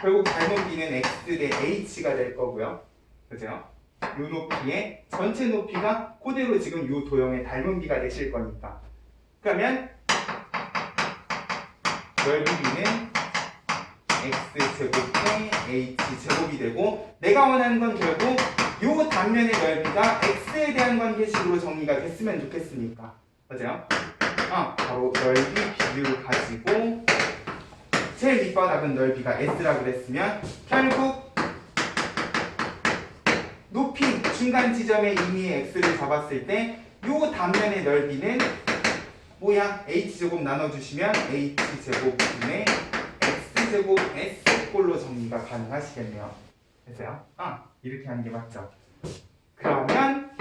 S1: 결국 닮은 비는 x 대 h가 될 거고요. 그죠? 요 높이의 전체 높이가 그대로 지금 요 도형의 닮은 비가 되실 거니까. 그러면 넓이 비는 x제곱 대 h제곱이 되고 내가 원하는 건 결국 요 단면의 넓이가 x에 대한 관계식으로 정리가 됐으면 좋겠으니까. 맞아요? 바로 넓이 비율을 가지고 제일 밑바닥은 넓이가 s라고 그랬으면 결국 높이 중간 지점에 이미 x를 잡았을 때 요 단면의 넓이는 뭐야? h제곱 나눠주시면 h제곱분의 x제곱 s꼴로 정리가 가능하시겠네요. 됐어요? 이렇게 하는 게 맞죠? 그러면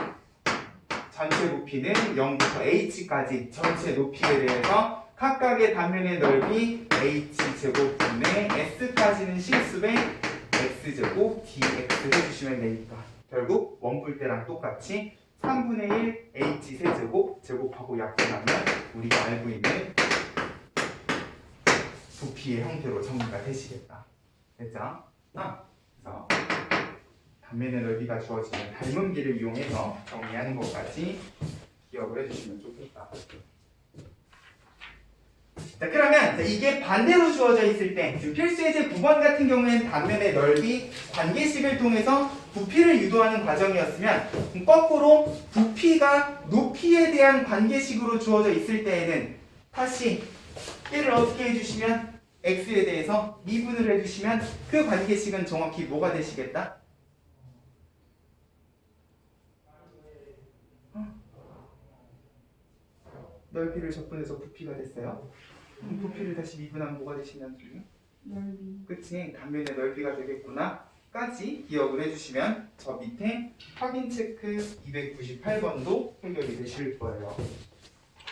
S1: 전체 부피는 0부터 h까지 전체 높이에 대해서 각각의 단면의 넓이 h제곱분의 s까지는 실수배 x제곱 dx 해주시면 되니까 결국 원뿔 때랑 똑같이 3분의 1 h 세제곱 제곱하고 약분하면 우리가 알고 있는 부피의 형태로 정리가 되시겠다. 됐죠? 그래서 단면의 넓이가 주어지는 닮음기를 이용해서 정리하는 것까지 기억을 해주시면 좋겠다. 자, 그러면 이게 반대로 주어져 있을 때 지금 필수 예제 9번 같은 경우에는 단면의 넓이 관계식을 통해서 부피를 유도하는 과정이었으면 거꾸로 부피가 높이에 대한 관계식으로 주어져 있을 때에는 다시 얘를 어떻게 해주시면 x에 대해서 미분을 해주시면 그 관계식은 정확히 뭐가 되시겠다? 넓이를 적분해서 부피가 됐어요. 부피를 다시 미분하면 뭐가 되시면 돼요?
S2: 넓이.
S1: 그치? 단면의 넓이가 되겠구나 까지 기억을 해주시면 저 밑에 확인 체크 298번도 해결이 되실 거예요.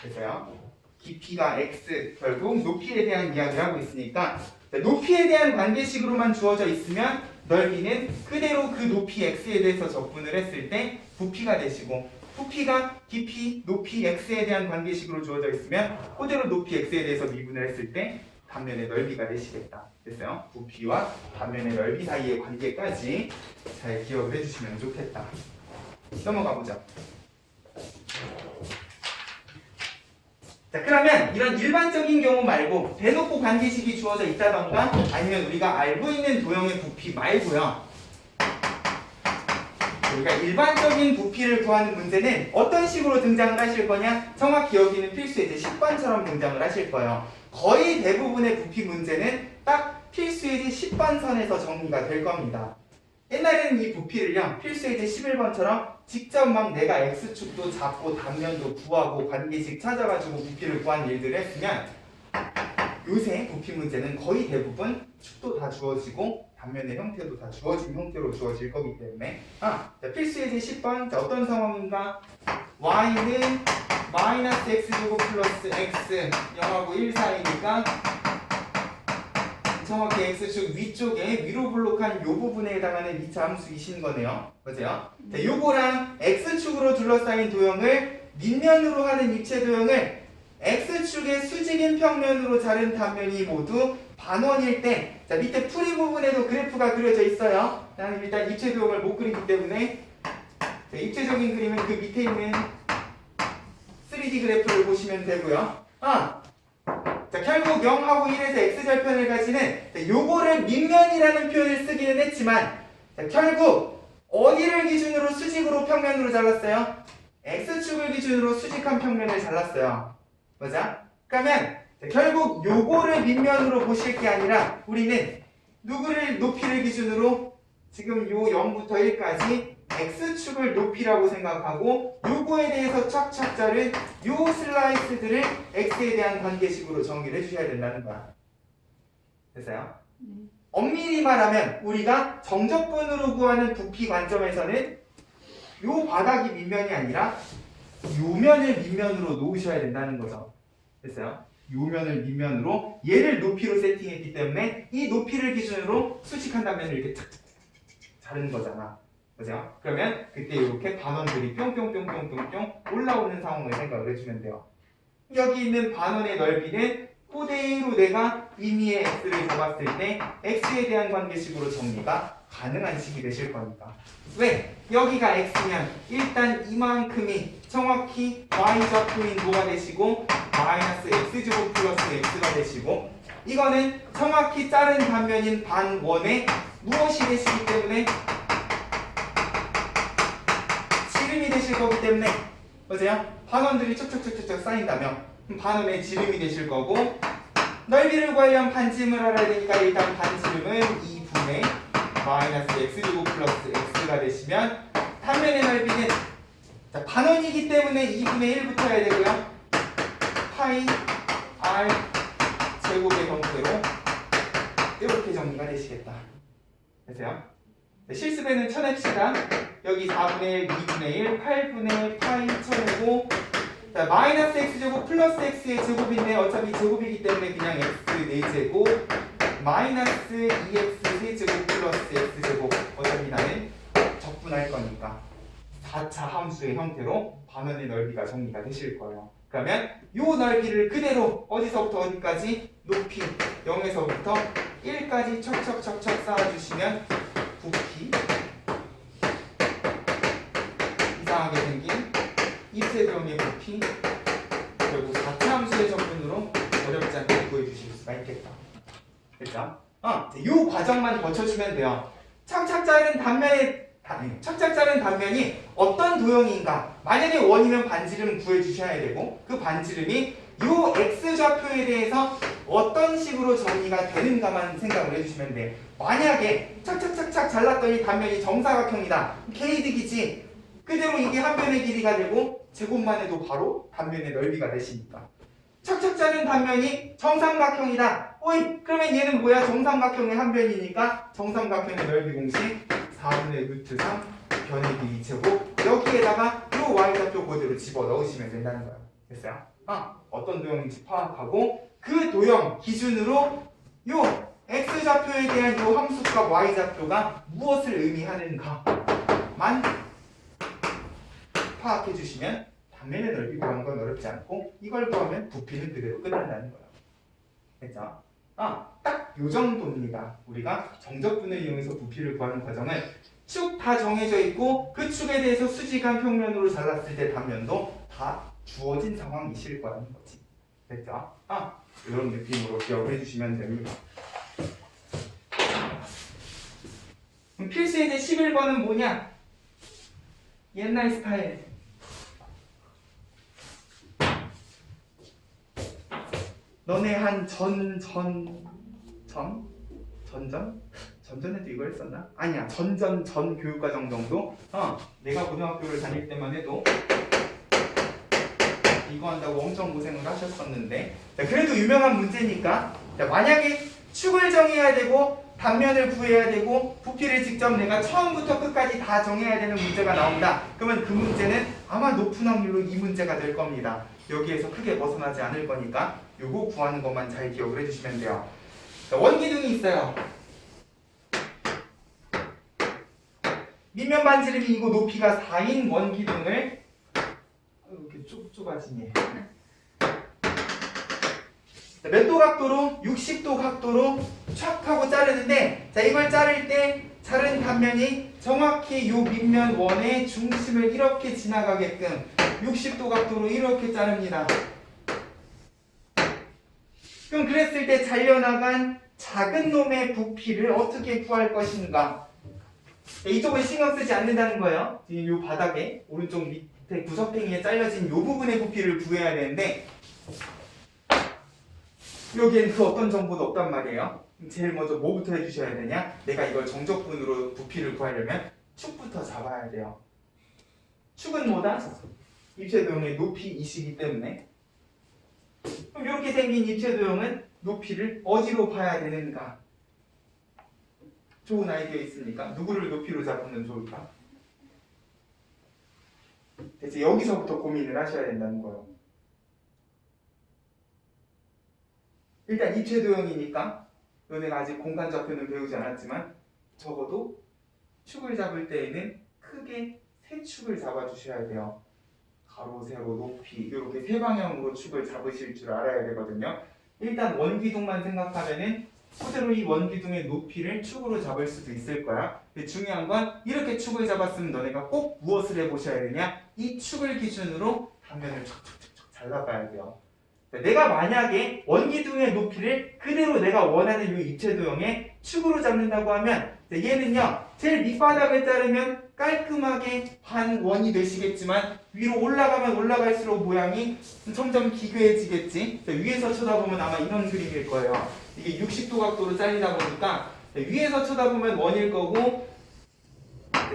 S1: 그래서요 깊이가 x 결국 높이에 대한 이야기를 하고 있으니까 높이에 대한 관계식으로만 주어져 있으면 넓이는 그대로 그 높이 x에 대해서 적분을 했을 때 부피가 되시고 부피가 깊이, 높이 x에 대한 관계식으로 주어져 있으면 그대로 높이 x에 대해서 미분을 했을 때 단면의 넓이가 되시겠다. 됐어요? 부피와 단면의 넓이 사이의 관계까지 잘 기억을 해주시면 좋겠다. 넘어가 보죠. 자, 그러면 이런 일반적인 경우 말고 대놓고 관계식이 주어져 있다던가 아니면 우리가 알고 있는 도형의 부피 말고요. 우리가 일반적인 부피를 구하는 문제는 어떤 식으로 등장을 하실 거냐? 정확히 여기는 필수 예제 10번처럼 등장을 하실 거예요. 거의 대부분의 부피 문제는 딱 필수 예제 10번 선에서 정리가 될 겁니다. 옛날에는 이 부피를요, 필수 예제 11번처럼 직접 막 내가 x축도 잡고 단면도 구하고 관계식 찾아가지고 부피를 구한 일들을 했으면 요새 부피 문제는 거의 대부분 축도 다 주어지고 단면의 형태도 다 주어진 형태로 주어질 거기 때문에 자, 필수 예제 10번 자, 어떤 상황인가? y는 마이너스 x제곱 플러스 x 0하고 1 사이니까 정확히 x축 위쪽에 위로 블록한 요 부분에 해당하는 2차 함수이신 거네요. 그죠? 자, 요거랑 x축으로 둘러싸인 도형을 밑면으로 하는 입체 도형을 x축의 수직인 평면으로 자른 단면이 모두 반원일 때, 자 밑에 풀이 부분에도 그래프가 그려져 있어요. 나는 일단 입체 도형을 못 그리기 때문에 자, 입체적인 그림은 그 밑에 있는 3D 그래프를 보시면 되고요. 자 결국 0하고 1에서 x절편을 가지는 자, 요거를 밑면이라는 표현을 쓰기는 했지만 자, 결국 어디를 기준으로 수직으로 평면으로 잘랐어요? x축을 기준으로 수직한 평면을 잘랐어요. 맞아? 그러면 결국 요거를 밑면으로 보실 게 아니라 우리는 누구를 높이를 기준으로 지금 요 0부터 1까지 x축을 높이라고 생각하고 요거에 대해서 촥촥 자른 요 슬라이스들을 x에 대한 관계식으로 정리를 해주셔야 된다는 거야. 됐어요? 엄밀히 말하면 우리가 정적분으로 구하는 부피 관점에서는 요 바닥이 밑면이 아니라 요 면을 밑면으로 놓으셔야 된다는 거죠. 됐어요? 요 면을 밑면으로 얘를 높이로 세팅했기 때문에 이 높이를 기준으로 수직한 단면을 이렇게 착착 자르는 거잖아. 그죠? 그러면 그때 이렇게 반원들이 뿅뿅뿅뿅뿅뿅 올라오는 상황을 생각을 해주면 돼요. 여기 있는 반원의 넓이는 그대로 내가 임의의 x를 잡았을 때 x에 대한 관계식으로 정리가 가능한 식이 되실 거니까. 왜? 여기가 x면 일단 이만큼이 정확히 y좌표인 뭐가 되시고 마이너스 x제곱 플러스 x가 되시고 이거는 정확히 자른 단면인 반원의 무엇이 되시기 때문에 지름이 되실 거기 때문에 맞아요? 반원들이 척척척척 쌓인다면 반원의 지름이 되실 거고 넓이를 구하려면 반지름을 알아야 되니까 일단 반지름은 2분의 마이너스 x제곱 플러스 x가 되시면 단면의 넓이는 자, 반원이기 때문에 2분의 1 붙어야 되고요. 파이 r 제곱의 형태로 이렇게 정리가 되시겠다. 됐어요? 실수배는 쳐냅시다. 여기 4분의 1, 2분의 1, 8분의 파이 쳐내고 자, 마이너스 x제곱 플러스 x의 제곱인데 어차피 제곱이기 때문에 그냥 x 4제곱 마이너스 2x 세제곱 플러스 x제곱 어차피 나는 적분할 거니까 4차 함수의 형태로 반원의 넓이가 정리가 되실 거예요. 그러면 이 넓이를 그대로 어디서부터 어디까지 높이 0에서부터 1까지 척척척척 쌓아주시면 부피 이상하게 생긴 입체도형의 부피 결국 4차 함수의 적분으로 어렵지 않게 구해주실 수가 있겠다. 됐죠? 이 과정만 거쳐주면 돼요. 착착 자른 단면이 어떤 도형인가 만약에 원이면 반지름 구해주셔야 되고 그 반지름이 이 x좌표에 대해서 어떤 식으로 정리가 되는가만 생각을 해주시면 돼. 만약에 착착착착 잘랐더니 단면이 정사각형이다. K득이지. 그대로 이게 한 변의 길이가 되고 제곱만 해도 바로 단면의 넓이가 되시니까. 착착 자른 단면이 정삼각형이다. 오이 그러면 얘는 뭐야? 정삼각형의 한 변이니까 정삼각형의 넓이 공식 4분의 루트 3 변의 길이 제곱 여기에다가 요 y좌표 그대로 집어넣으시면 된다는 거야. 됐어요? 어떤 도형인지 파악하고 그 도형 기준으로 요 x좌표에 대한 요 함수값 y좌표가 무엇을 의미하는가만 파악해 주시면 단면의 넓이 구하는 건 어렵지 않고 이걸 구하면 부피는 그대로 끝난다는 거예요. 됐죠? 딱 요 정도입니다. 우리가 정적분을 이용해서 부피를 구하는 과정은 축 다 정해져 있고 그 축에 대해서 수직한 평면으로 잘랐을 때 단면도 다 주어진 상황이실 거라는 거지. 됐죠? 이런 느낌으로 기억을 해주시면 됩니다. 그럼 필수예제 11번은 뭐냐? 옛날 스타일. 너네 한 전전에도 이거 했었나? 아니야. 전 교육과정 정도? 내가 고등학교를 다닐 때만 해도 이거 한다고 엄청 고생을 하셨었는데 자, 그래도 유명한 문제니까 자, 만약에 축을 정해야 되고 단면을 구해야 되고 부피를 직접 내가 처음부터 끝까지 다 정해야 되는 문제가 나온다. 그러면 그 문제는 아마 높은 확률로 이 문제가 될 겁니다. 여기에서 크게 벗어나지 않을 거니까 요거 구하는 것만 잘 기억을 해주시면 돼요. 자, 원기둥이 있어요. 밑면 반지름이 이거 높이가 4인 원기둥을 이렇게 좁아지네. 몇 도 각도로? 60도 각도로 촥 하고 자르는데 자 이걸 자를 때 자른 단면이 정확히 요 밑면 원의 중심을 이렇게 지나가게끔 60도 각도로 이렇게 자릅니다. 그럼 그랬을 때 잘려나간 작은 놈의 부피를 어떻게 구할 것인가? 이쪽은 신경 쓰지 않는다는 거예요. 지금 요 바닥에 오른쪽 밑에 구석탱이에 잘려진 요 부분의 부피를 구해야 되는데 여기엔 그 어떤 정보도 없단 말이에요. 제일 먼저 뭐부터 해주셔야 되냐? 내가 이걸 정적분으로 부피를 구하려면 축부터 잡아야 돼요. 축은 뭐다? 입체도형의 높이이시기 때문에 그럼 이렇게 생긴 입체도형은 높이를 어디로 봐야 되는가? 좋은 아이디어 있습니까? 누구를 높이로 잡으면 좋을까? 대체 여기서부터 고민을 하셔야 된다는 거예요. 일단 입체도형이니까 너네가 아직 공간좌표는 배우지 않았지만 적어도 축을 잡을 때에는 크게 세 축을 잡아주셔야 돼요. 가로, 세로, 높이 이렇게 세 방향으로 축을 잡으실 줄 알아야 되거든요. 일단 원기둥만 생각하면은 그대로 이 원기둥의 높이를 축으로 잡을 수도 있을 거야. 근데 중요한 건 이렇게 축을 잡았으면 너네가 꼭 무엇을 해보셔야 되냐? 이 축을 기준으로 단면을 척척척척 잘라봐야 돼요. 내가 만약에 원기둥의 높이를 그대로 내가 원하는 이 입체도형의 축으로 잡는다고 하면 얘는요 제일 밑바닥을 자르면 깔끔하게 반원이 되시겠지만 위로 올라가면 올라갈수록 모양이 점점 기괴해지겠지. 위에서 쳐다보면 아마 이런 그림일 거예요. 이게 60도 각도로 잘리다 보니까 위에서 쳐다보면 원일 거고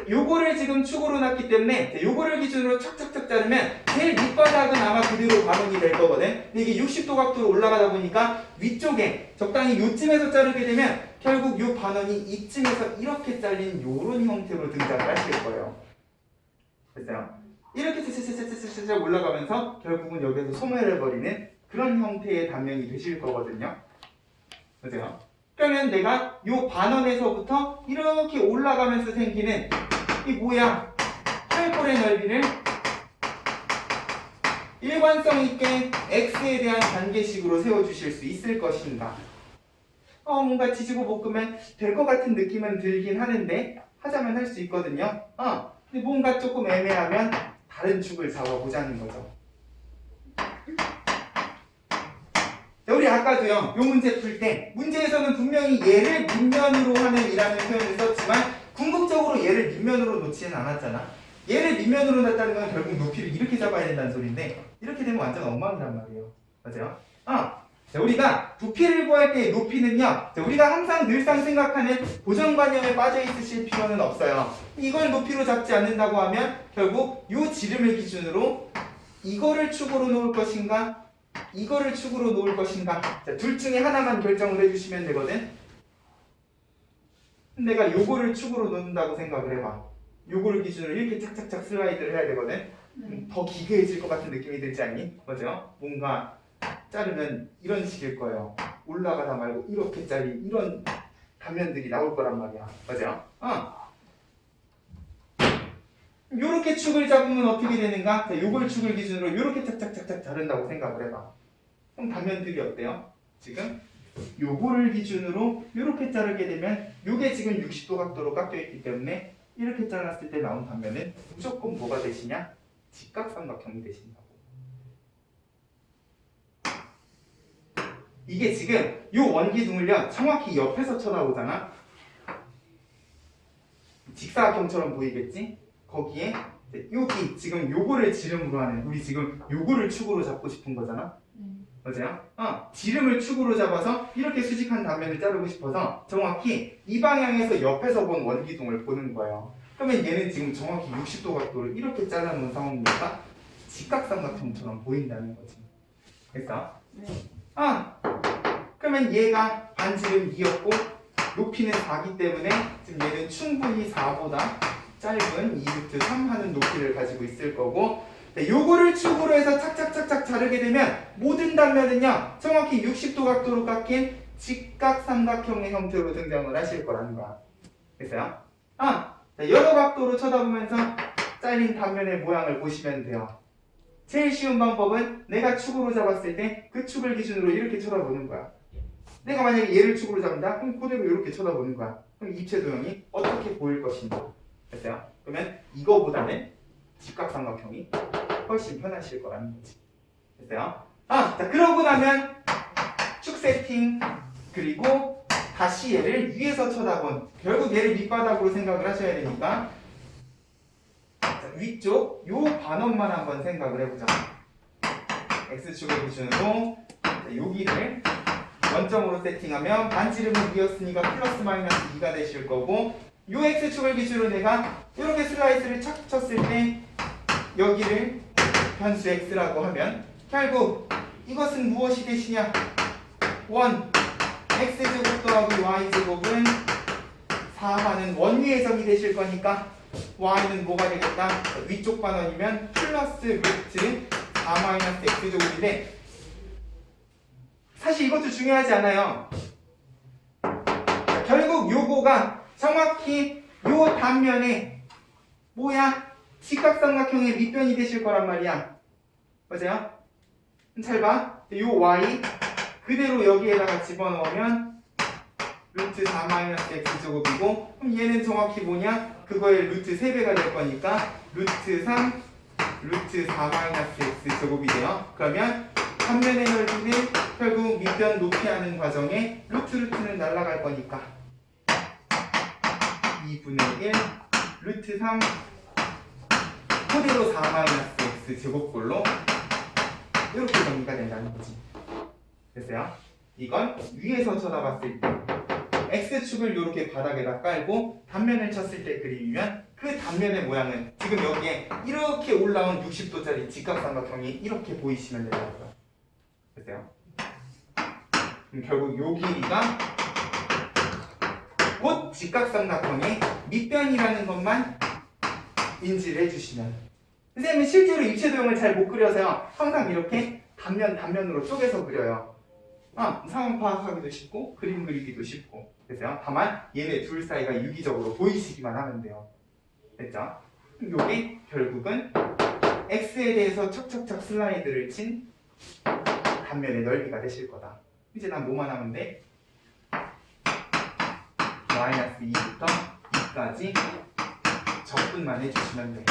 S1: 요거를 지금 축으로 놨기 때문에 요거를 기준으로 척척척 자르면 제일 밑바닥은 아마 그대로 반응이 될 거거든. 근데 이게 60도 각도로 올라가다 보니까 위쪽에 적당히 요쯤에서 자르게 되면 결국 요 반원이 이쯤에서 이렇게 잘린 요런 형태로 등장을 하실 거예요. 됐어요? 이렇게 차차차차차차 올라가면서 결국은 여기서 소멸해 버리는 그런 형태의 단면이 되실 거거든요. 그죠? 그러면 내가 요 반원에서부터 이렇게 올라가면서 생기는 이 뭐야? 혈골의 넓이를 일관성 있게 x에 대한 관계식으로 세워주실 수 있을 것인가? 뭔가 지지고 볶으면 될 것 같은 느낌은 들긴 하는데 하자면 할 수 있거든요. 근데 뭔가 조금 애매하면 다른 축을 잡아보자는 거죠. 자, 우리 아까도요, 요 문제 풀 때 문제에서는 분명히 얘를 밑면으로 하는 이라는 표현을 썼지만 궁극적으로 얘를 밑면으로 놓지는 않았잖아. 얘를 밑면으로 놨다는 건 결국 높이를 이렇게 잡아야 된다는 소리인데 이렇게 되면 완전 엉망이란 말이에요. 맞아요? 자, 우리가 부피를 구할 때의 높이는요, 자, 우리가 항상 늘상 생각하는 고정관념에 빠져 있으실 필요는 없어요. 이걸 높이로 잡지 않는다고 하면 결국 요 지름을 기준으로 이거를 축으로 놓을 것인가 이거를 축으로 놓을 것인가, 자, 둘 중에 하나만 결정을 해주시면 되거든. 내가 요거를 축으로 놓는다고 생각을 해봐. 요거를 기준으로 이렇게 착착착 슬라이드를 해야 되거든. 더 기괴해질 것 같은 느낌이 들지 않니? 맞아요? 뭔가 자르면 이런 식일 거예요. 올라가다 말고 이렇게 잘린 이런 단면들이 나올 거란 말이야. 맞아요? 요렇게 축을 잡으면 어떻게 되는가? 자, 요걸 축을 기준으로 요렇게 착착착착 자른다고 생각을 해봐. 그럼 단면들이 어때요? 지금 요거를 기준으로 요렇게 자르게 되면 요게 지금 60도 각도로 깎여 있기 때문에 이렇게 잘랐을 때 나온 단면은 무조건 뭐가 되시냐? 직각삼각형이 되신다고. 이게 지금 요 원기둥을요 정확히 옆에서 쳐다보잖아. 직사각형처럼 보이겠지? 거기에 여기 지금 요거를 지름으로 하는, 우리 지금 요거를 축으로 잡고 싶은 거잖아. 맞아요? 지름을 축으로 잡아서 이렇게 수직한 단면을 자르고 싶어서 정확히 이 방향에서 옆에서 본 원기둥을 보는 거예요. 그러면 얘는 지금 정확히 60도 각도를 이렇게 잘라놓은 상황이니까 직각삼각형처럼 보인다는 거지. 됐어?
S2: 네.
S1: 그러면 얘가 반지름 2였고 높이는 4기 때문에 지금 얘는 충분히 4보다 짧은 2루트 3 하는 높이를 가지고 있을 거고, 요거를 축으로 해서 착착착착 자르게 되면 모든 단면은요 정확히 60도 각도로 깎인 직각삼각형의 형태로 등장을 하실 거라는 거야. 됐어요? 자, 여러 각도로 쳐다보면서 잘린 단면의 모양을 보시면 돼요. 제일 쉬운 방법은 내가 축으로 잡았을 때 그 축을 기준으로 이렇게 쳐다보는 거야. 내가 만약에 얘를 축으로 잡는다? 그럼 그대로 이렇게 쳐다보는 거야. 그럼 입체 도형이 어떻게 보일 것인가? 됐어요? 그러면 이거보다는 직각삼각형이 훨씬 편하실 거라는 거지. 됐어요? 자, 그러고 나면 축 세팅, 그리고 다시 얘를 위에서 쳐다본, 결국 얘를 밑바닥으로 생각을 하셔야 되니까, 자, 위쪽 요 반원만 한번 생각을 해보자. X축을 기준으로 여기를 원점으로 세팅하면 반지름은 2였으니까 플러스 마이너스 2가 되실 거고, 요 X축을 기준으로 내가 이렇게 슬라이스를 착 쳤을 때 여기를 변수 X라고 하면 결국 이것은 무엇이 되시냐? 1 X제곱 더하기 Y제곱은 4하는 원위의 점이 되실 거니까 Y는 뭐가 되겠다? 위쪽 반원이면 플러스 루트 4 마이너스 X제곱인데, 사실 이것도 중요하지 않아요. 결국 요거가 정확히 요 단면에 뭐야? 직각삼각형의 밑변이 되실 거란 말이야. 맞아요? 잘 봐. 요 y 그대로 여기에다가 집어넣으면 루트 4 마이너스 x제곱이고, 그럼 얘는 정확히 뭐냐? 그거의 루트 3배가 될 거니까 루트 3 루트 4 마이너스 x제곱이 돼요. 그러면 단면의 넓이는 결국 밑변 높이하는 과정에 루트는 날아갈 거니까 2분의 1 루트 3 그대로 4 마이너스 x 제곱꼴로 이렇게 정리가 된다는 거지. 됐어요? 이건 위에서 쳐다봤을 때 x축을 이렇게 바닥에다 깔고 단면을 쳤을 때 그림이면 그 단면의 모양은 지금 여기에 이렇게 올라온 60도짜리 직각삼각형이 이렇게 보이시면 된다고요. 됐어요? 그럼 결국 요 길이가 곧 직각삼각형의 밑변이라는 것만 인지를 해주시면. 선생님은 실제로 입체 도형을 잘 못 그려서요. 항상 이렇게 단면으로 쪼개서 그려요. 상황 파악하기도 쉽고 그림 그리기도 쉽고. 그래서요. 다만 얘네 둘 사이가 유기적으로 보이시기만 하면 돼요. 됐죠? 요게 결국은 x에 대해서 척척척 슬라이드를 친 단면의 넓이가 되실 거다. 이제 난 뭐만 하면 돼? 마이너스 2부터 2까지 적분만 해주시면 돼.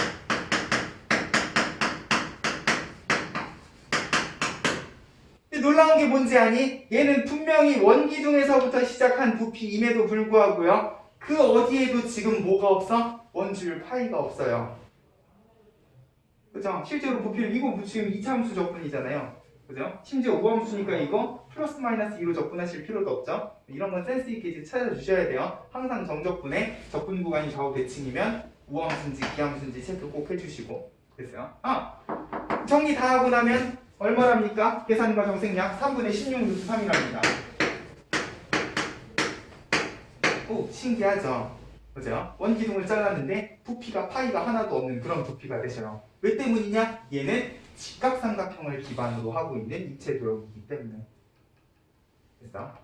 S1: 근데 놀라운 게 뭔지 아니? 얘는 분명히 원기둥에서부터 시작한 부피임에도 불구하고요. 그 어디에도 지금 뭐가 없어? 원주율 파이가 없어요. 그죠? 실제로 부피를 이거 지금 2차함수 적분이잖아요. 그죠? 심지어 우함수니까 이거 플러스 마이너스 2로 적분하실 필요도 없죠? 이런 건 센스 있게 이제 찾아주셔야 돼요. 항상 정적분의 적분 구간이 좌우 대칭이면 우함수인지 기함수인지 체크 꼭 해주시고. 됐어요? 정리 다 하고 나면 얼마랍니까? 계산과 정생약 3분의 16루트 3이랍니다. 오, 신기하죠? 그죠? 원기둥을 잘랐는데 부피가 파이가 하나도 없는 그런 부피가 되셔요. 왜 때문이냐? 얘는 직각삼각형을 기반으로 하고 있는 입체 도형이기 때문에. 됐어?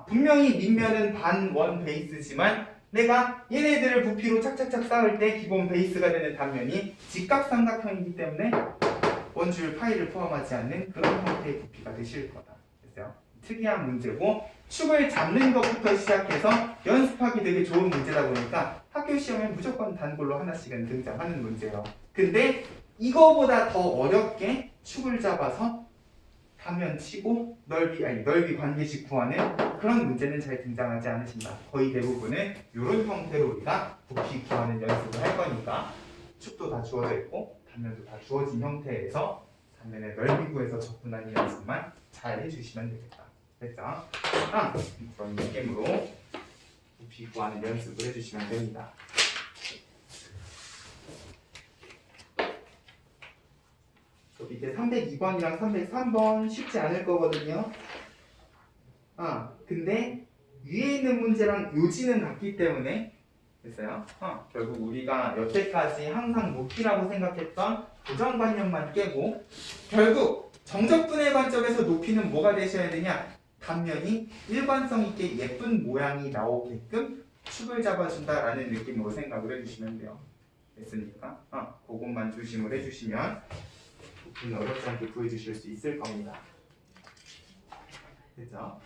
S1: 분명히 밑면은 반원 베이스지만 내가 얘네들을 부피로 착착착 쌓을 때 기본 베이스가 되는 단면이 직각삼각형이기 때문에 원주율 파이를 포함하지 않는 그런 형태의 부피가 되실 거다. 됐어요? 특이한 문제고 축을 잡는 것부터 시작해서 연습하기 되게 좋은 문제다 보니까 학교 시험에 무조건 단골로 하나씩은 등장하는 문제예요. 근데 이거보다 더 어렵게 축을 잡아서 단면 치고 넓이 관계식 구하는 그런 문제는 잘 등장하지 않으신다. 거의 대부분은 이런 형태로 우리가 부피 구하는 연습을 할 거니까 축도 다 주어져 있고 단면도 다 주어진 형태에서 단면의 넓이 구해서 접근하는 연습만 잘 해주시면 되겠다. 됐죠? 그런 느낌으로 부피 구하는 연습을 해주시면 됩니다. 밑에 302번이랑 303번 쉽지 않을 거거든요. 근데 위에 있는 문제랑 요지는 같기 때문에 됐어요? 결국 우리가 여태까지 항상 높이라고 생각했던 고정관념만 깨고 결국 정적분의 관점에서 높이는 뭐가 되셔야 되냐? 단면이 일관성 있게 예쁜 모양이 나오게끔 축을 잡아준다라는 느낌으로 생각을 해주시면 돼요. 됐습니까? 그것만 조심을 해주시면 부피는 어렵지 않게 구해주실 수 있을 겁니다. 됐죠?